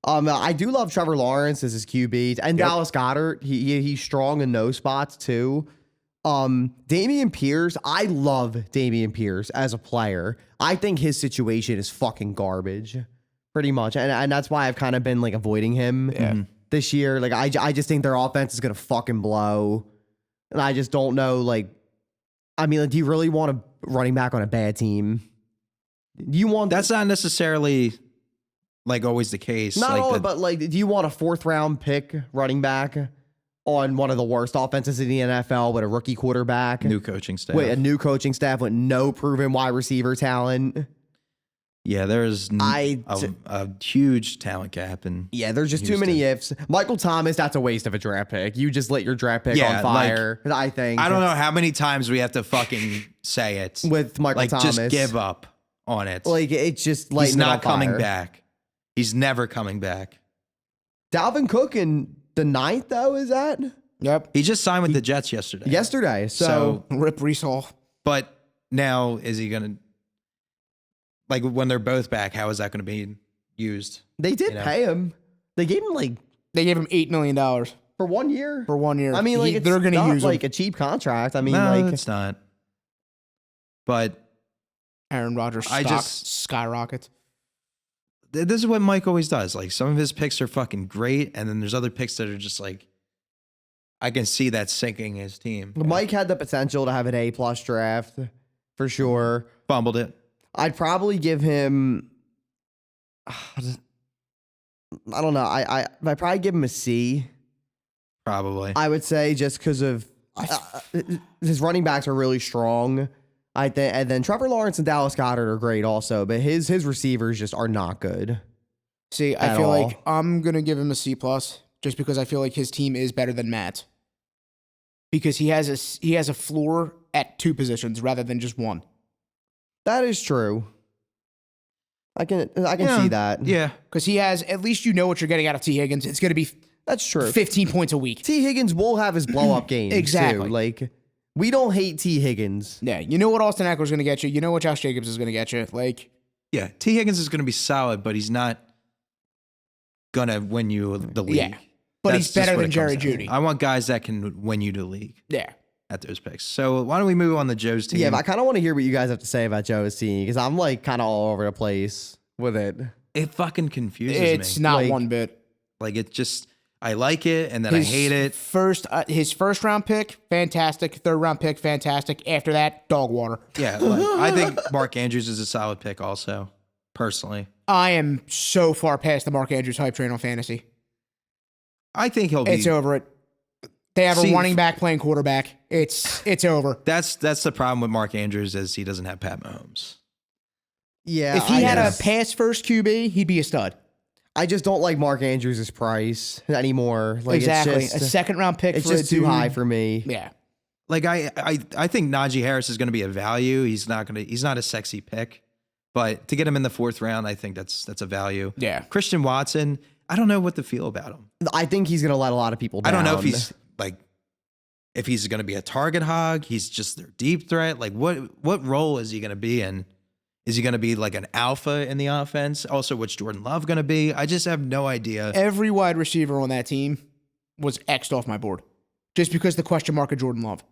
I do love Trevor Lawrence as his QB and Dallas Goedert. He's strong in those spots too. Dameon Pierce, I love Dameon Pierce as a player. I think his situation is fucking garbage, pretty much, and that's why I've kind of been like avoiding him this year. Like I just think their offense is gonna fucking blow, and I just don't know. Like, I mean, like, do you really want a running back on a bad team? Do you want? That's not necessarily like always the case. But like, do you want a 4th round pick running back on one of the worst offenses in the NFL with a rookie quarterback, new coaching staff, with a new coaching staff with no proven wide receiver talent? Yeah, there's I- a huge talent gap. And Yeah, there's just too many ifs. Michael Thomas, that's a waste of a draft pick. You just lit your draft pick Yeah, on fire, I think. I don't know how many times we have to fucking say it. With Michael like, Thomas. just give up on it. Like, it's just lighting He's it on not coming fire. back. He's never coming back. Dalvin Cook in the 9th, though, is that? Yep. He just signed with the Jets yesterday. Yesterday. So Rip Brees Hall. But now, is he going to, like, when they're both back, how is that going to be used? they did pay him. They gave him, like, They gave him $8 million for 1 year. for 1 year. I mean, like, they're going going to use like him. a cheap contract. I mean, No, like, it's not. But Aaron Rodgers I stock just- skyrockets. this is what Mike always does. Like, some of his picks are fucking great, and then there's other picks that are just like, I can see that sinking his team. Mike had the potential to have an A+ draft for sure. Fumbled it. I'd probably give him. I don't know. I'd probably give him a C. Probably. I would say just because of his running backs are really strong. I think, and then Trevor Lawrence and Dallas Goedert are great also, but his receivers just are not good. See, I At feel all. like I'm going to give him a C+, just because I feel like his team is better than Matt. Because he has a floor at 2 positions rather than just 1. That is true. I can Yeah. see that. Yeah. Because he has, at least you know what you're getting out of T. Higgins. It's going to be That's true. 15 points a week. T. Higgins will have his blow up games Exactly. too. Like, we don't hate T. Higgins. Yeah, you know what Austin Eckler's going to get you. You know what Josh Jacobs is going to get you. Like, Yeah. T. Higgins is going to be solid, but he's not going to win you the league. yeah. But That's he's just better what than it Jerry comes down to. Jeudy. I want guys that can win you the league Yeah. at those picks. So why don't we move on to Joe's team? Yeah, but I kind of want to hear what you guys have to say about Joe's team because I'm like kind of all over the place with it. It fucking confuses It's me. not Like- one bit. Like, it just, I like it, and then I hate it. His first round pick, fantastic. Third round pick, fantastic. After that, dog water. Yeah, like, I think Mark Andrews is a solid pick also, personally. I am so far past the Mark Andrews hype train on fantasy. I think he'll be. It's over it. They have See, a running back playing quarterback. It's over. That's the problem with Mark Andrews is he doesn't have Pat Mahomes. Yeah, If he I had guess. a pass first QB, he'd be a stud. I just don't like Mark Andrews' price anymore. Like, exactly. It's A just, second round pick it's for a just too dude. high for me. Yeah. Like I think Najee Harris is going to be a value. He's not a sexy pick, but to get him in the 4th round, I think that's a value. Yeah. Christian Watson, I don't know what to feel about him. I think he's going to let a lot of people down. I don't know if he's going to be a target hog. He's just their deep threat. Like what role is he going to be in? Is he going to be like an alpha in the offense? Also, what's Jordan Love going to be? I just have no idea. Every wide receiver on that team was X'd off my board just because the question mark of Jordan Love.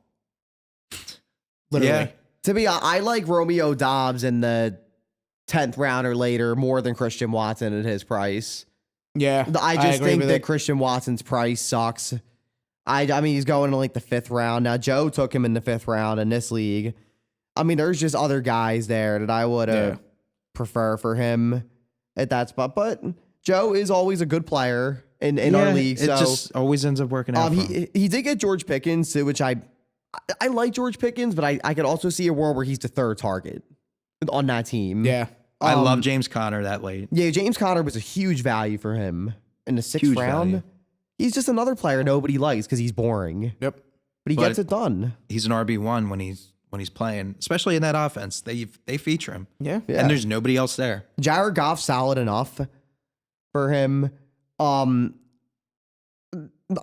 Literally. Yeah. To be honest, I like Romeo Dobbs in the 10th round or later more than Christian Watson at his price. Yeah. I just agree think with that it. Christian Watson's price sucks. I mean, he's going to like the 5th round. Now, Joe took him in the 5th round in this league. I mean, there's just other guys there that I would prefer for him at that spot. But Joe is always a good player in our league. It So just always ends up working out. For him. he did get George Pickens, too, which I like George Pickens, but I could also see a world where he's the 3rd target on that team. Yeah. I love James Conner that late. Yeah, James Conner was a huge value for him in the 6th Huge round. value. He's just another player nobody likes because he's boring, Yep. but he But- gets it done. He's an RB1 when he's playing, especially in that offense. They feature him, Yeah. Yeah. and there's nobody else there. Jared Goff's solid enough for him.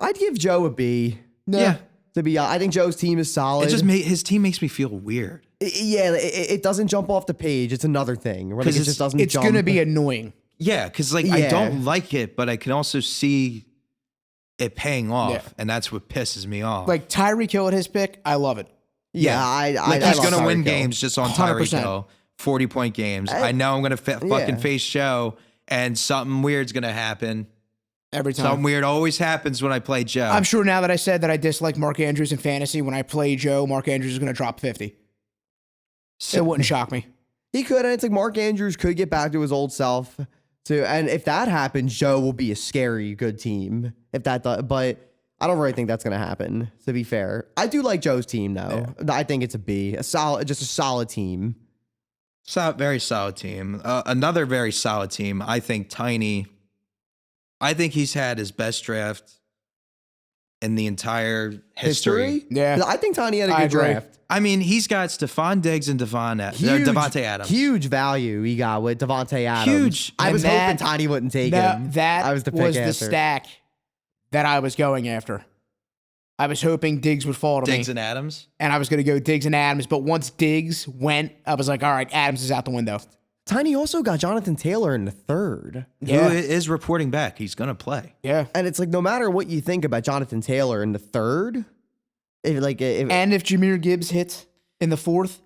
I'd give Joe a B. Yeah. To be, I think Joe's team is solid. It just his team makes me feel weird. It doesn't jump off the page. It's another thing. Where, like, 'Cause it just doesn't. It's jump. going to be annoying. Yeah, because I Yeah. don't like it, but I can also see it paying off, Yeah. and that's what pisses me off. Like Tyreek Hill at his pick, I love it. Yeah, I he's love gonna win Tyreek Hill. games just on 100%. Tyreek Hill, 40-point games. I know I'm gonna fucking face Joe, and something weird's gonna happen. Every time. Something weird always happens when I play Joe. I'm sure now that I said that I dislike Mark Andrews in fantasy, when I play Joe, Mark Andrews is going to drop 50. It wouldn't shock me. He could, and it's like Mark Andrews could get back to his old self too. And if that happens, Joe will be a scary good team. If that, but I don't really think that's gonna happen. To be fair, I do like Joe's team though. I think it's a B, just a solid team. Very solid team. Another very solid team. I think Tiny. I think he's had his best draft in the entire history. Yeah. I think Tiny had a I good agree. draft. I mean, he's got Stephon Diggs and Devontae Adams. Huge value he got with Devontae Adams. Huge. I And was that- hoping Tiny wouldn't take That, him. that I was the pick was after. the stack that I was going after. I was hoping Diggs would fall to Diggs me, and Adams. and I was going to go Diggs and Adams. But once Diggs went, I was like, all right, Adams is out the window. Tiny also got Jonathan Taylor in the third. Yeah. Who is reporting back. He's going to play. Yeah. And it's like, no matter what you think about Jonathan Taylor in the third, if And if Jahmyr Gibbs hits in the fourth,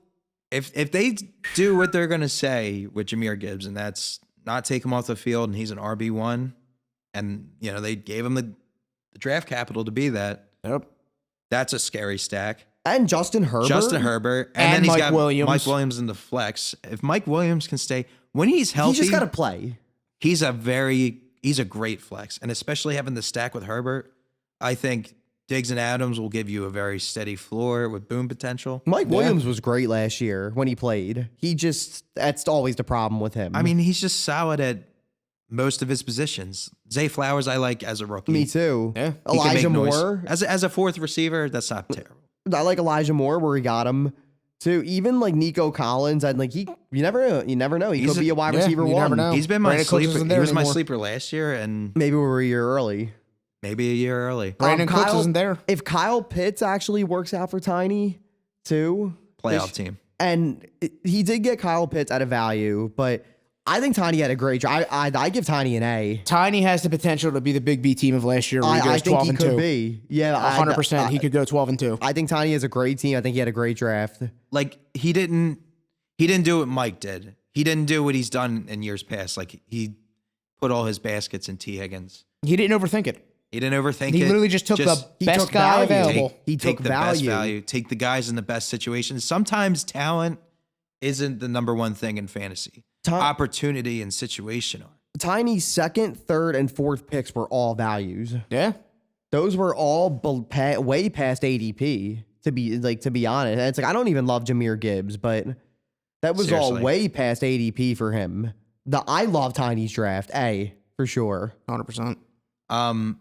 If they do what they're going to say with Jahmyr Gibbs, and that's not take him off the field, and he's an RB1, and they gave him the draft capital to be that. yep. That's a scary stack. and Justin Herbert. And then he's Mike got Williams. Mike Williams in the flex. If Mike Williams can stay when he's healthy, He just got to play. he's a great flex, and especially having the stack with Herbert, I think Diggs and Adams will give you a very steady floor with boom potential. Mike Williams was great last year when he played. That's always the problem with him. I mean, he's just solid at most of his positions. Zay Flowers, I like as a rookie. me too. Yeah. He can make Elijah noise. Moore. As a fourth receiver, that's not terrible. I like Elijah Moore where he got him. Too. Even like Nico Collins, and like you never know. He He's could be a wide yeah, receiver you one. never know. He's been my Brandon Cooks sleeper. isn't He there was my anymore. sleeper last year, and Maybe we were a year early. maybe a year early. Brandon Cooks Kyle- isn't there. If Kyle Pitts actually works out for Tiny, too, Playoff team. and he did get Kyle Pitts at a value, but I think Tiny had a great draft. I give Tiny an A. Tiny has the potential to be the Big B team of last year. Where he I goes think 12 he and could 2. be. Yeah, 100%. He could go 12 and 2. I think Tiny has a great team. I think he had a great draft. Like he didn't do what Mike did. He didn't do what he's done in years past. Like he put all his baskets in T. Higgins. He didn't overthink it. He didn't overthink He it. literally just took the he best took guy value. available. He take took the best value. value. Take the guys in the best situations. Sometimes talent isn't the number one thing in fantasy. Opportunity and situation are. Tiny's second, third, and fourth picks were all values. Yeah. Those were all way past ADP. To be honest, and it's like I don't even love Jahmyr Gibbs, but that was all Seriously. way past ADP for him. I love Tiny's draft, A for sure. 100%. Oh,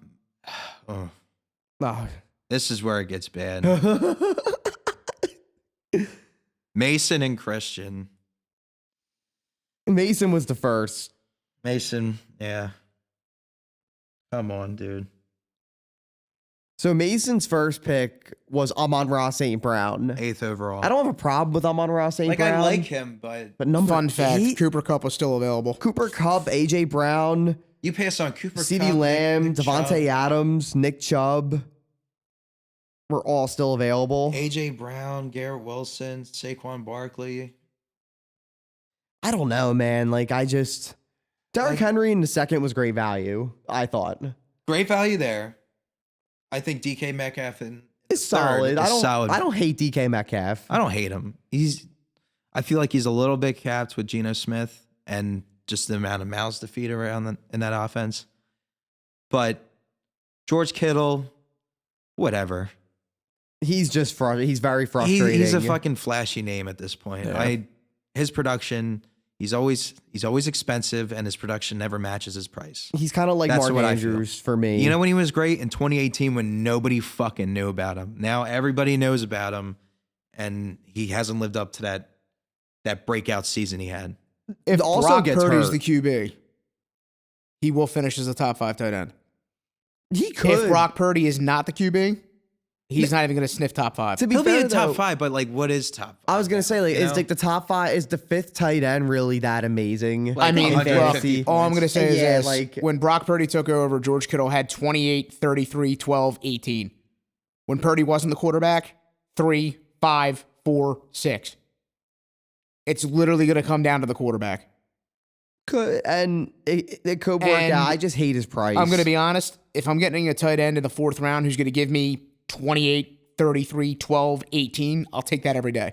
Oh. this is where it gets bad. Mason and Christian. Mason was the first. Mason, yeah. Come on, dude. So Mason's first pick was Amon-Ra St. Brown. 8th overall. I don't have a problem with Amon-Ra St. like. Brown. I like him, but But Fun fact, 8, Cooper Kupp was still available. Cooper Kupp, AJ Brown, you pass on Cooper, CeeDee Kupp, Lamb, Nick Devontae Chubb, Adams, Nick Chubb were all still available. AJ Brown, Garrett Wilson, Saquon Barkley. I don't know, man. Derrick Henry in the second was great value, I thought. Great value there. I think DK Metcalf in It's third solid. is solid. I don't hate DK Metcalf. I don't hate him. I feel like he's a little bit capped with Geno Smith and just the amount of mouths to feed around in that offense. But George Kittle, whatever. He's very frustrating. He's a fucking flashy name at this point. Yeah. His production, he's always expensive, and his production never matches his price. He's kind of like That's Mark what I feel. Andrews for me. You know when he was great in 2018 when nobody fucking knew about him. Now everybody knows about him, and he hasn't lived up to that breakout season he had. If also Brock gets Purdy's hurt. the QB, he will finish as a top 5 tight end. he could. If Brock Purdy is not the QB, he's not even going to sniff top 5. to be He'll fair, be in top though, 5, but like, what is top 5? I was gonna say, You is know? like the top 5, is the 5th tight end really that amazing? Like I mean, in 150 fantasy? all I'm going to say is Yeah, this. like- When Brock Purdy took over, George Kittle had 28, 33, 12, 18. When Purdy wasn't the quarterback, 3, 5, 4, 6. It's literally going to come down to the quarterback. Could, and it could work And out. I just hate his price. I'm going to be honest. If I'm getting a tight end in the 4th round who's going to give me 28, 33, 12, 18, I'll take that every day.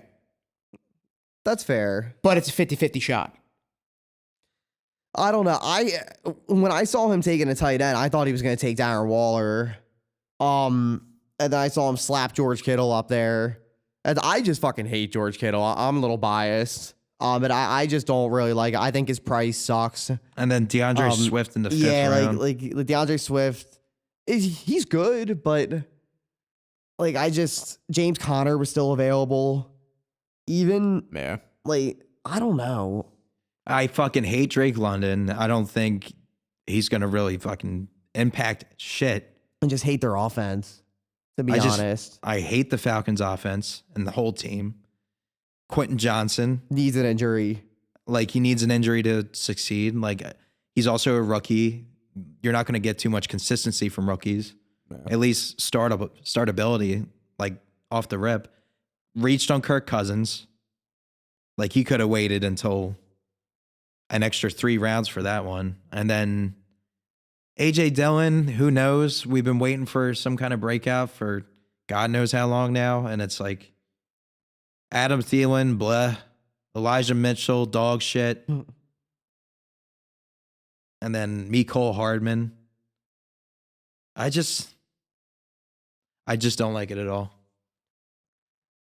That's fair. But it's a 50-50 shot. I don't know. When I saw him taking a tight end, I thought he was going to take Darren Waller. And then I saw him slap George Kittle up there. And I just fucking hate George Kittle. I'm a little biased. But I just don't really like it. I think his price sucks. And then DeAndre Swift in the fifth Yeah, round. like DeAndre Swift, he's good, but like James Conner was still available. Even Yeah. like I don't know. I fucking hate Drake London. I don't think he's going to really fucking impact shit. I just hate their offense, to be honest. I hate the Falcons offense and the whole team. Quentin Johnson Needs an injury. like he needs an injury to succeed. Like he's also a rookie. You're not going to get too much consistency from rookies. No. At least startability, like off the rip. Reached on Kirk Cousins. Like he could have waited until an extra 3 rounds for that one. And then AJ Dillon, who knows? We've been waiting for some kind of breakout for God knows how long now. And it's like Adam Thielen, blah. Elijah Mitchell, dog shit. And then Mecole Hardman. I just don't like it at all.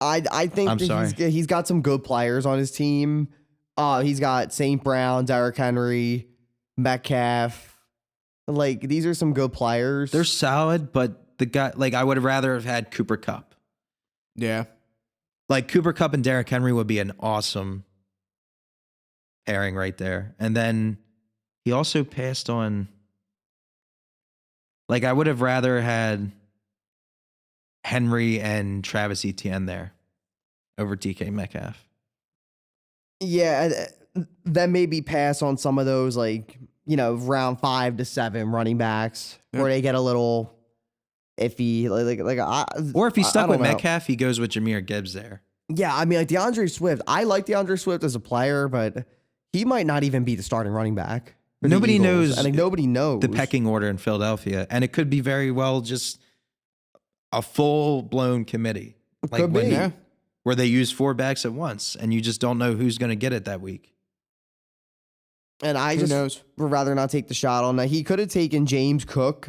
I think I'm sorry. he's got some good players on his team. He's got St. Brown, Derrick Henry, Metcalf. Like these are some good players. They're solid, but the guy, like I would have rather have had Cooper Kupp. Yeah. Like Cooper Kupp and Derrick Henry would be an awesome pairing right there. And then he also passed on. Like I would have rather had Henry and Travis Etienne there over DK Metcalf. Yeah, then maybe pass on some of those like, round 5 to 7 running backs where they get a little iffy. Or if he's stuck with don't know. Metcalf, he goes with Jahmyr Gibbs there. Yeah, I mean like DeAndre Swift. I like DeAndre Swift as a player, but he might not even be the starting running back. for the Nobody Eagles. knows I think nobody knows the pecking order in Philadelphia. And it could be very well just a full-blown committee. Like Could be. where they use 4 backs at once, and you just don't know who's going to get it that week. And I Who just knows? would rather not take the shot on that. He could have taken James Cook,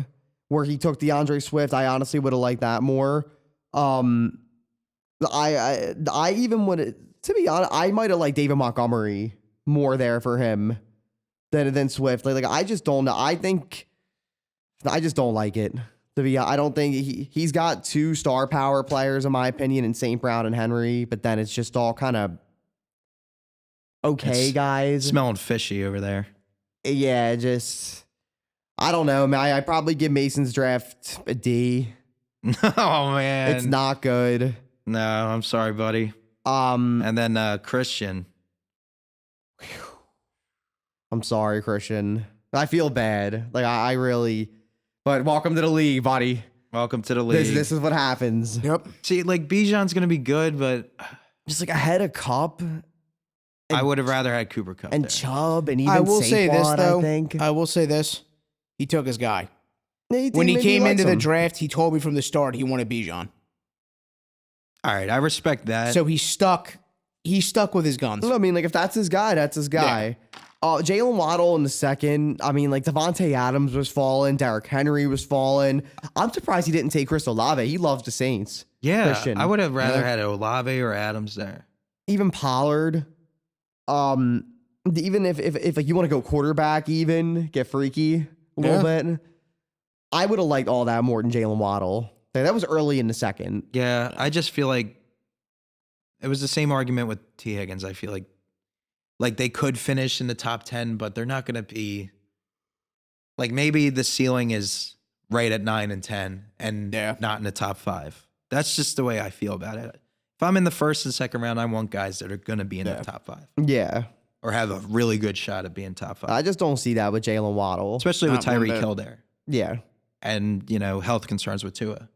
where he took DeAndre Swift. I honestly would have liked that more. I even would, to be honest, I might have liked David Montgomery more there for him than Swift. Like I just don't know. I just don't like it. I don't think he's got 2 star power players in my opinion in St. Brown and Henry, but then it's just all kind of okay, It's guys. Smelling fishy over there. Yeah, just I don't know, man. I probably give Mason's draft a D. Oh man, It's not good. No, I'm sorry, buddy. And then Christian. I'm sorry, Christian. I feel bad. Like I really, but welcome to the league, buddy. Welcome to the league. This is what happens. Yep. See, like Bijan's gonna be good, but Just like ahead of Cup I would have rather had Cooper Kupp and there. Chubb and even I will say this Saquon, though. I think I will say this. He took his guy. when When he came into the draft, he told me from the start he wanted Bijan. All right, I respect that. So he's stuck. He's stuck with his guns. I mean, like if that's his guy, that's his guy. Jalen Waddle in the second. I mean, like Devontae Adams was falling. Derrick Henry was falling. I'm surprised he didn't take Chris Olave. He loves the Saints. yeah, Christian. I would have rather had Olave or Adams there. Even Pollard. Even if like you want to go quarterback, even get freaky a little bit. I would have liked all that more than Jalen Waddle. Like, that was early in the second. Yeah, I just feel like it was the same argument with T. Higgins. I feel like they could finish in the top 10, but they're not going to be like maybe the ceiling is right at 9 and 10 and not in the top 5. That's just the way I feel about it. If I'm in the first and second round, I want guys that are going to be in the top 5 Yeah. or have a really good shot at being top 5, I just don't see that with Jalen Waddle. especially with Not one Tyreek bit. Hill there Yeah. and, health concerns with Tua.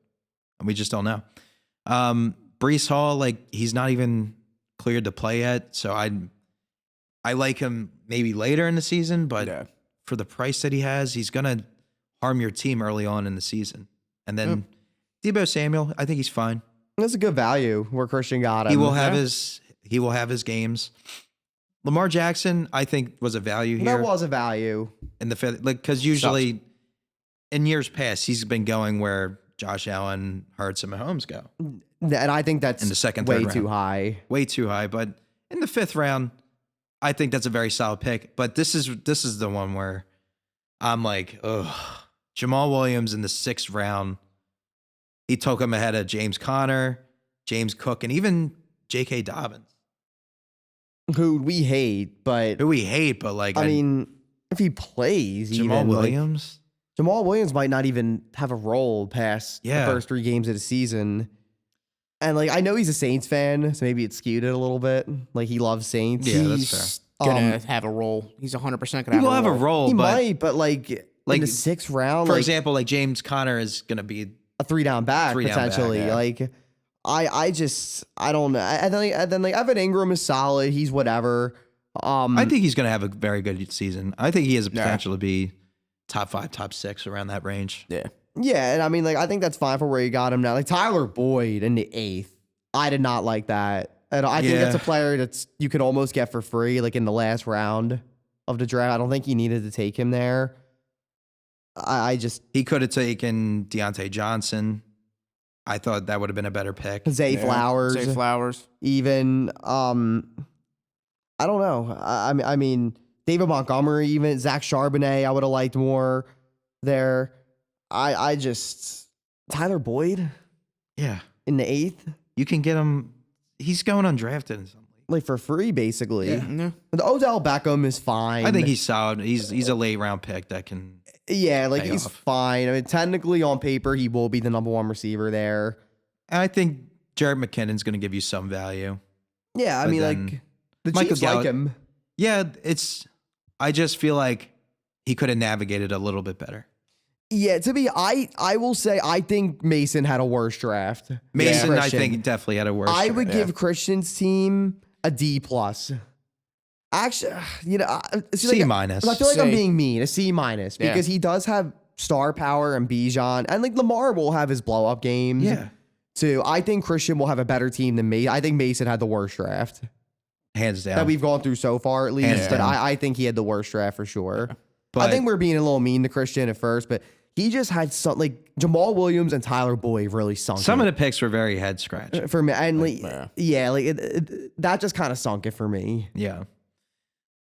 And we just don't know. Brees Hall, like he's not even cleared to play yet. So I like him maybe later in the season, but for the price that he has, he's going to harm your team early on in the season. And then Deebo Samuel, I think he's fine. That's a good value where Christian got him. He will have his games. Lamar Jackson, I think, was a value here That was a value. in the fifth, like because usually in years past he's been going where Josh Allen, Hurts, and Mahomes go. And I think that's In the second, way third too round. high. Way too high, but in the 5th round, I think that's a very solid pick. But this is the one where I'm like, ugh. Jamal Williams in the 6th round. He took him ahead of James Conner, James Cook, and even J.K. Dobbins. Who we hate, but Who we hate, but like I mean, if he plays, Jamal even, like, Williams. Jamal Williams might not even have a role past Yeah. the first 3 games of the season. And like I know he's a Saints fan, so maybe it skewed it a little bit. Like he loves Saints. Yeah, that's He's gonna have a role. He's 100% gonna He will have have a role, He but might, but like in the 6th round, for like example, like James Conner is going to be a 3-down back 3-down back, potentially. yeah. Like I don't know. And then like Evan Ingram is solid. He's whatever. I think he's going to have a very good season. I think he has a potential to be top 5, top 6 around that range. Yeah. Yeah, and I mean, like, I think that's fine for where you got him now. Like, Tyler Boyd in the 8th, I did not like that. And I think that's a player that's you could almost get for free, like, in the last round of the draft. I don't think you needed to take him there. I just... He could have taken Deontay Johnson. I thought that would have been a better pick. Zay Flowers. Even, I don't know. I mean, David Montgomery, even Zach Charbonnet, I would have liked more there. I just Tyler Boyd, Yeah, in the 8th, you can get him. He's going undrafted in some league. like for free, basically. Yeah. The Odell Beckham is fine. I think he's solid. He's a late round pick that can. like pay he's off. fine. I mean, technically on paper, he will be the number 1 receiver there. And I think Jared McKinnon's going to give you some value. Yeah, I But mean, then like the Michael Chiefs like Gallup- him. Yeah, I just feel like he could have navigated a little bit better. Yeah, I will say I think Mason had a worse draft. than Mason, I Christian. think, definitely had a worse. I draft. would give Christian's team a D plus. Actually, C minus. I feel like I'm C. being mean. A C minus Yeah. because he does have star power and Bijan, and like Lamar will have his blow up games. Yeah, Too. I think Christian will have a better team than me. I think Mason had the worst draft hands down. that we've gone through so far, at least. Hands But down. I think he had the worst draft for sure. But I think we're being a little mean to Christian at first, but he just had some like Jamal Williams and Tyler Boyd really sunk some it of the picks were very head scratching. for me. And like, yeah. that just kind of sunk it for me. Yeah.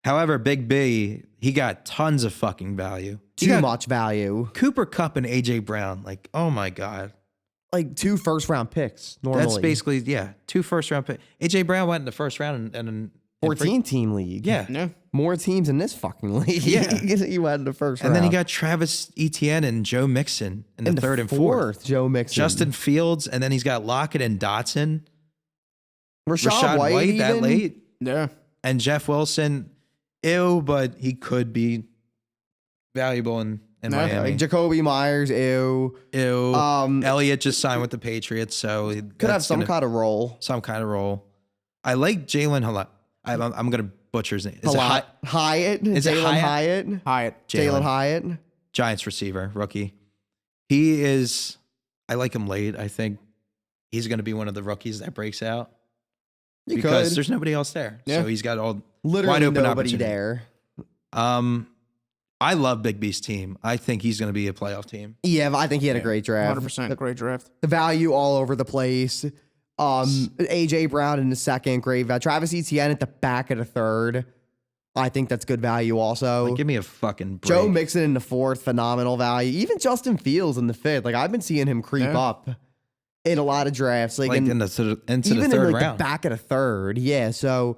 However, Big B, he got tons of fucking value. He Too got much value. Cooper Kupp and AJ Brown. Like, oh my God. Like 2 first-round picks normally. That's basically, 2 first-round picks. AJ Brown went in the first round and 14-team league. yeah. No. More teams in this fucking league. Yeah. He went in the first round. And then he got Travis Etienne and Joe Mixon in the in 3rd and 4th. Joe Mixon. Justin Fields, and then he's got Lockett and Dotson. Rashad White that even? late. Yeah. And Jeff Wilson. Ew, but he could be valuable in Miami. Like Jacoby Myers, ew. Ew. Um, Elliott just signed with the Patriots, so could have some kind of role. Some kind of role. I like Jalen Hyatt. I'm gonna butcher his name. Is it Hyatt? Is it Jalen Hyatt? Hyatt? Hyatt. Jalen Hyatt? Giants receiver, rookie. He is. I like him late. I think he's gonna be one of the rookies that breaks out because could. there's nobody else there. Yeah. So he's got all Literally wide open nobody opportunity. there. I love Big B's team. I think he's gonna be a playoff team. Yeah, but I think he had a great draft. 100% great draft. The value all over the place. AJ Brown in the 2nd, great value. Travis Etienne at the back of the 3rd. I think that's good value also. Like, give me a fucking break. Joe Mixon in the 4th, phenomenal value. Even Justin Fields in the 5th. Like I've been seeing him creep up in a lot of drafts. Like into even the 3rd in like round. the back of the 3rd. Yeah. So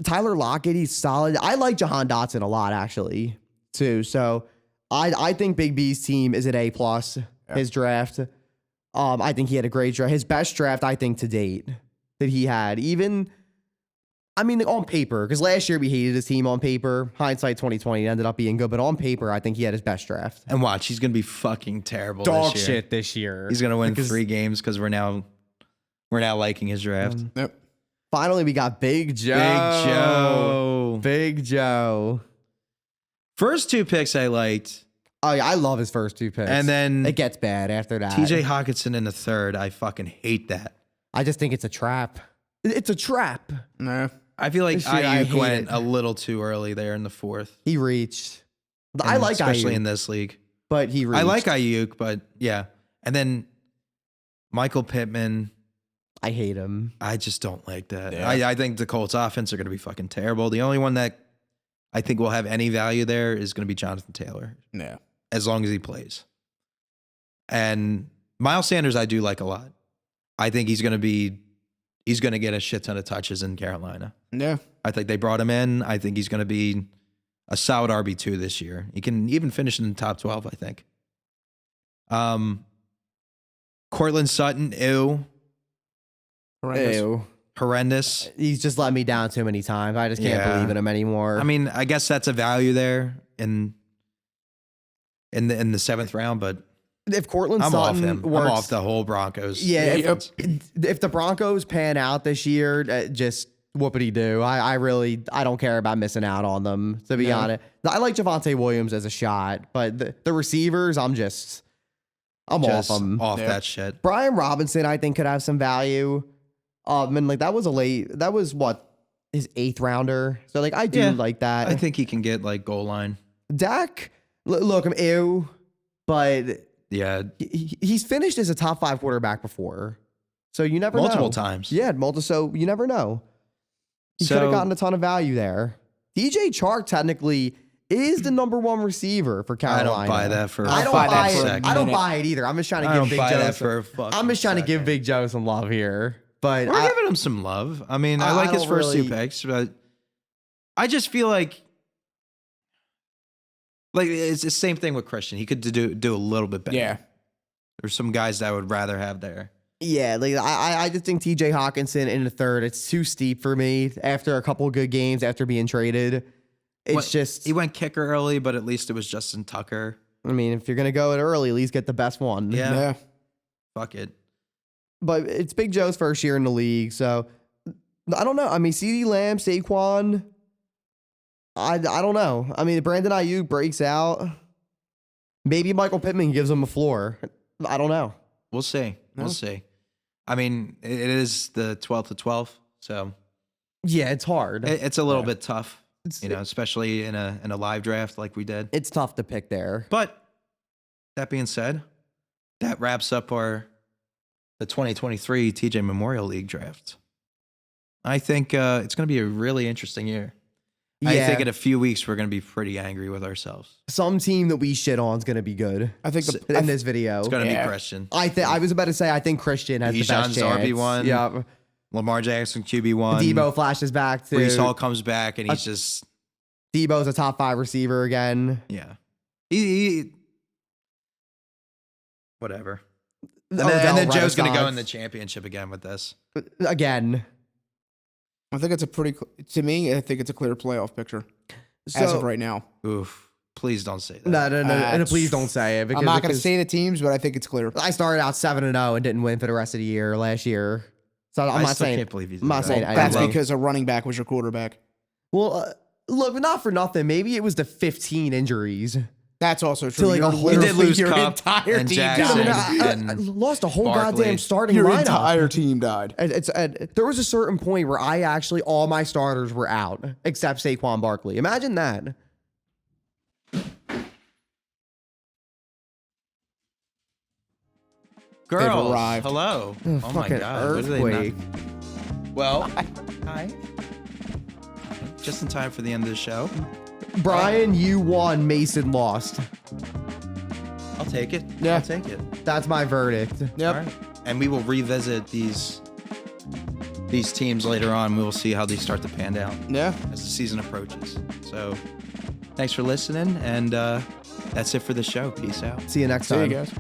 Tyler Lockett, he's solid. I like Jahan Dotson a lot actually too. So I think Big B's team is at A plus. His draft. I think he had a great draft. His best draft, I think, to date that he had. Even, I mean, on paper, because last year we hated his team on paper. Hindsight 2020 ended up being good, but on paper, I think he had his best draft. And watch, he's gonna be fucking terrible. Dog this year. shit this year. He's gonna win Because 3 games because we're now liking his draft. Yep. finally we got Big Joe. Big Joe. Big Joe. First 2 picks I liked, Oh yeah, I love his first 2 picks. and then it gets bad after that. TJ Hawkinson in the 3rd. I fucking hate that. I just think it's a trap. It's a trap. No. I feel like This year, I Ayuk hate went it. a little too early there in the 4th. He reached. I And like especially Ayuk, in this league. but he reached. I like Ayuk, but yeah. And then Michael Pittman. I hate him. I just don't like that. Yeah. I think the Colts offense are going to be fucking terrible. The only one that I think will have any value there is going to be Jonathan Taylor, Yeah. as long as he plays. And Miles Sanders, I do like a lot. I think he's going to get a shit ton of touches in Carolina. Yeah. I think they brought him in. I think he's going to be a solid RB2 this year. He can even finish in the top 12, I think. Cortland Sutton, ew. Horrendous. Ew. Horrendous. He's just let me down too many times. I just can't Yeah. believe in him anymore. I mean, I guess that's a value there in the 7th round, but if Cortland I'm Sutton off him. works, I'm off the whole Broncos. Yeah, defense. if the Broncos pan out this year, just whoopity do. I don't care about missing out on them, to be honest. I like Javonte Williams as a shot, but the receivers, I'm Just off them. off Yeah. that shit. Brian Robinson, I think, could have some value. And like that was what, his 8th rounder. So like I do Yeah. like that. I think he can get like goal line. Dak, look, I'm ew, but Yeah, he's finished as a top 5 quarterback before. So you never multiple know. times. Yeah, so you never know. He could So- have gotten a ton of value there. DJ Chark technically is the number 1 receiver for I Carolina. don't buy that for. I don't buy buy that it. for a I don't minute. buy it either. I'm just trying to I give don't Big buy Joe. that for a fucking I'm just trying to give second. Big Joe some love here. But We're giving him some love. I mean, I like his don't first 2 really- picks, but I just feel like it's the same thing with Christian. He could do a little bit better. Yeah. There's some guys that I would rather have there. yeah, like I just think TJ Hawkinson in the 3rd, it's too steep for me after a couple good games after being traded. It's just, He went kicker early, but at least it was Justin Tucker. I mean, if you're going to go it early, at least get the best one. Yeah. Yeah. Fuck it. But it's Big Joe's first year in the league, so I don't know. I mean, CeeDee Lamb, Saquon, I don't know. I mean, Brandon Ayuk breaks out. Maybe Michael Pittman gives him a floor. I don't know. We'll see. We'll see. I mean, it is the 12th to 12th, so Yeah, it's hard. it's a little bit tough, It's- especially in a live draft like we did. It's tough to pick there. But that being said, that wraps up the 2023 TJ Memorial League draft. I think it's going to be a really interesting year. I think in a few weeks we're going to be pretty angry with ourselves. Some team that we shit on is going to be good I think in this video. It's going to Yeah. be Christian. I was about to say I think Christian has the best Bijan's chance. RB1. Yeah. Lamar Jackson QB1. Debo flashes back to Brees Hall comes back and he's just Debo's a top 5 receiver again. yeah. He whatever. And Odell then Joe's going to go Renaissance. in the championship again with this. Again. I think it's a to me, I think it's a clear playoff picture as So- of right now. Oof. Please don't say that. No, and That's- please don't say it. Because I'm not going to because say the teams, but I think it's clear. I started out 7-0 and didn't win for the rest of the year last year. So I'm I not still saying. can't believe you did I'm not that. saying. Well, That's love- because a running back was your quarterback. Well, look, not for nothing. Maybe it was the 15 injuries. That's also To true. like You're a whole- You did lose your Cup entire and team Jackson. Dude, died. I and lost a whole Barkley. goddamn starting Your lineup. entire team died. There was a certain point where I actually all my starters were out except Saquon Barkley. Imagine that. Girls, arrived. hello. Oh my Fucking God. What are they not- earthquake. Well, hi. Just in time for the end of the show. Brian, you won. Mason lost. I'll take it. Yeah. I'll take it. That's my verdict. Yep. All right. And we will revisit these teams later on. We will see how these start to pan out Yeah. as the season approaches. So thanks for listening. And that's it for the show. Peace out. See you next See time. you guys.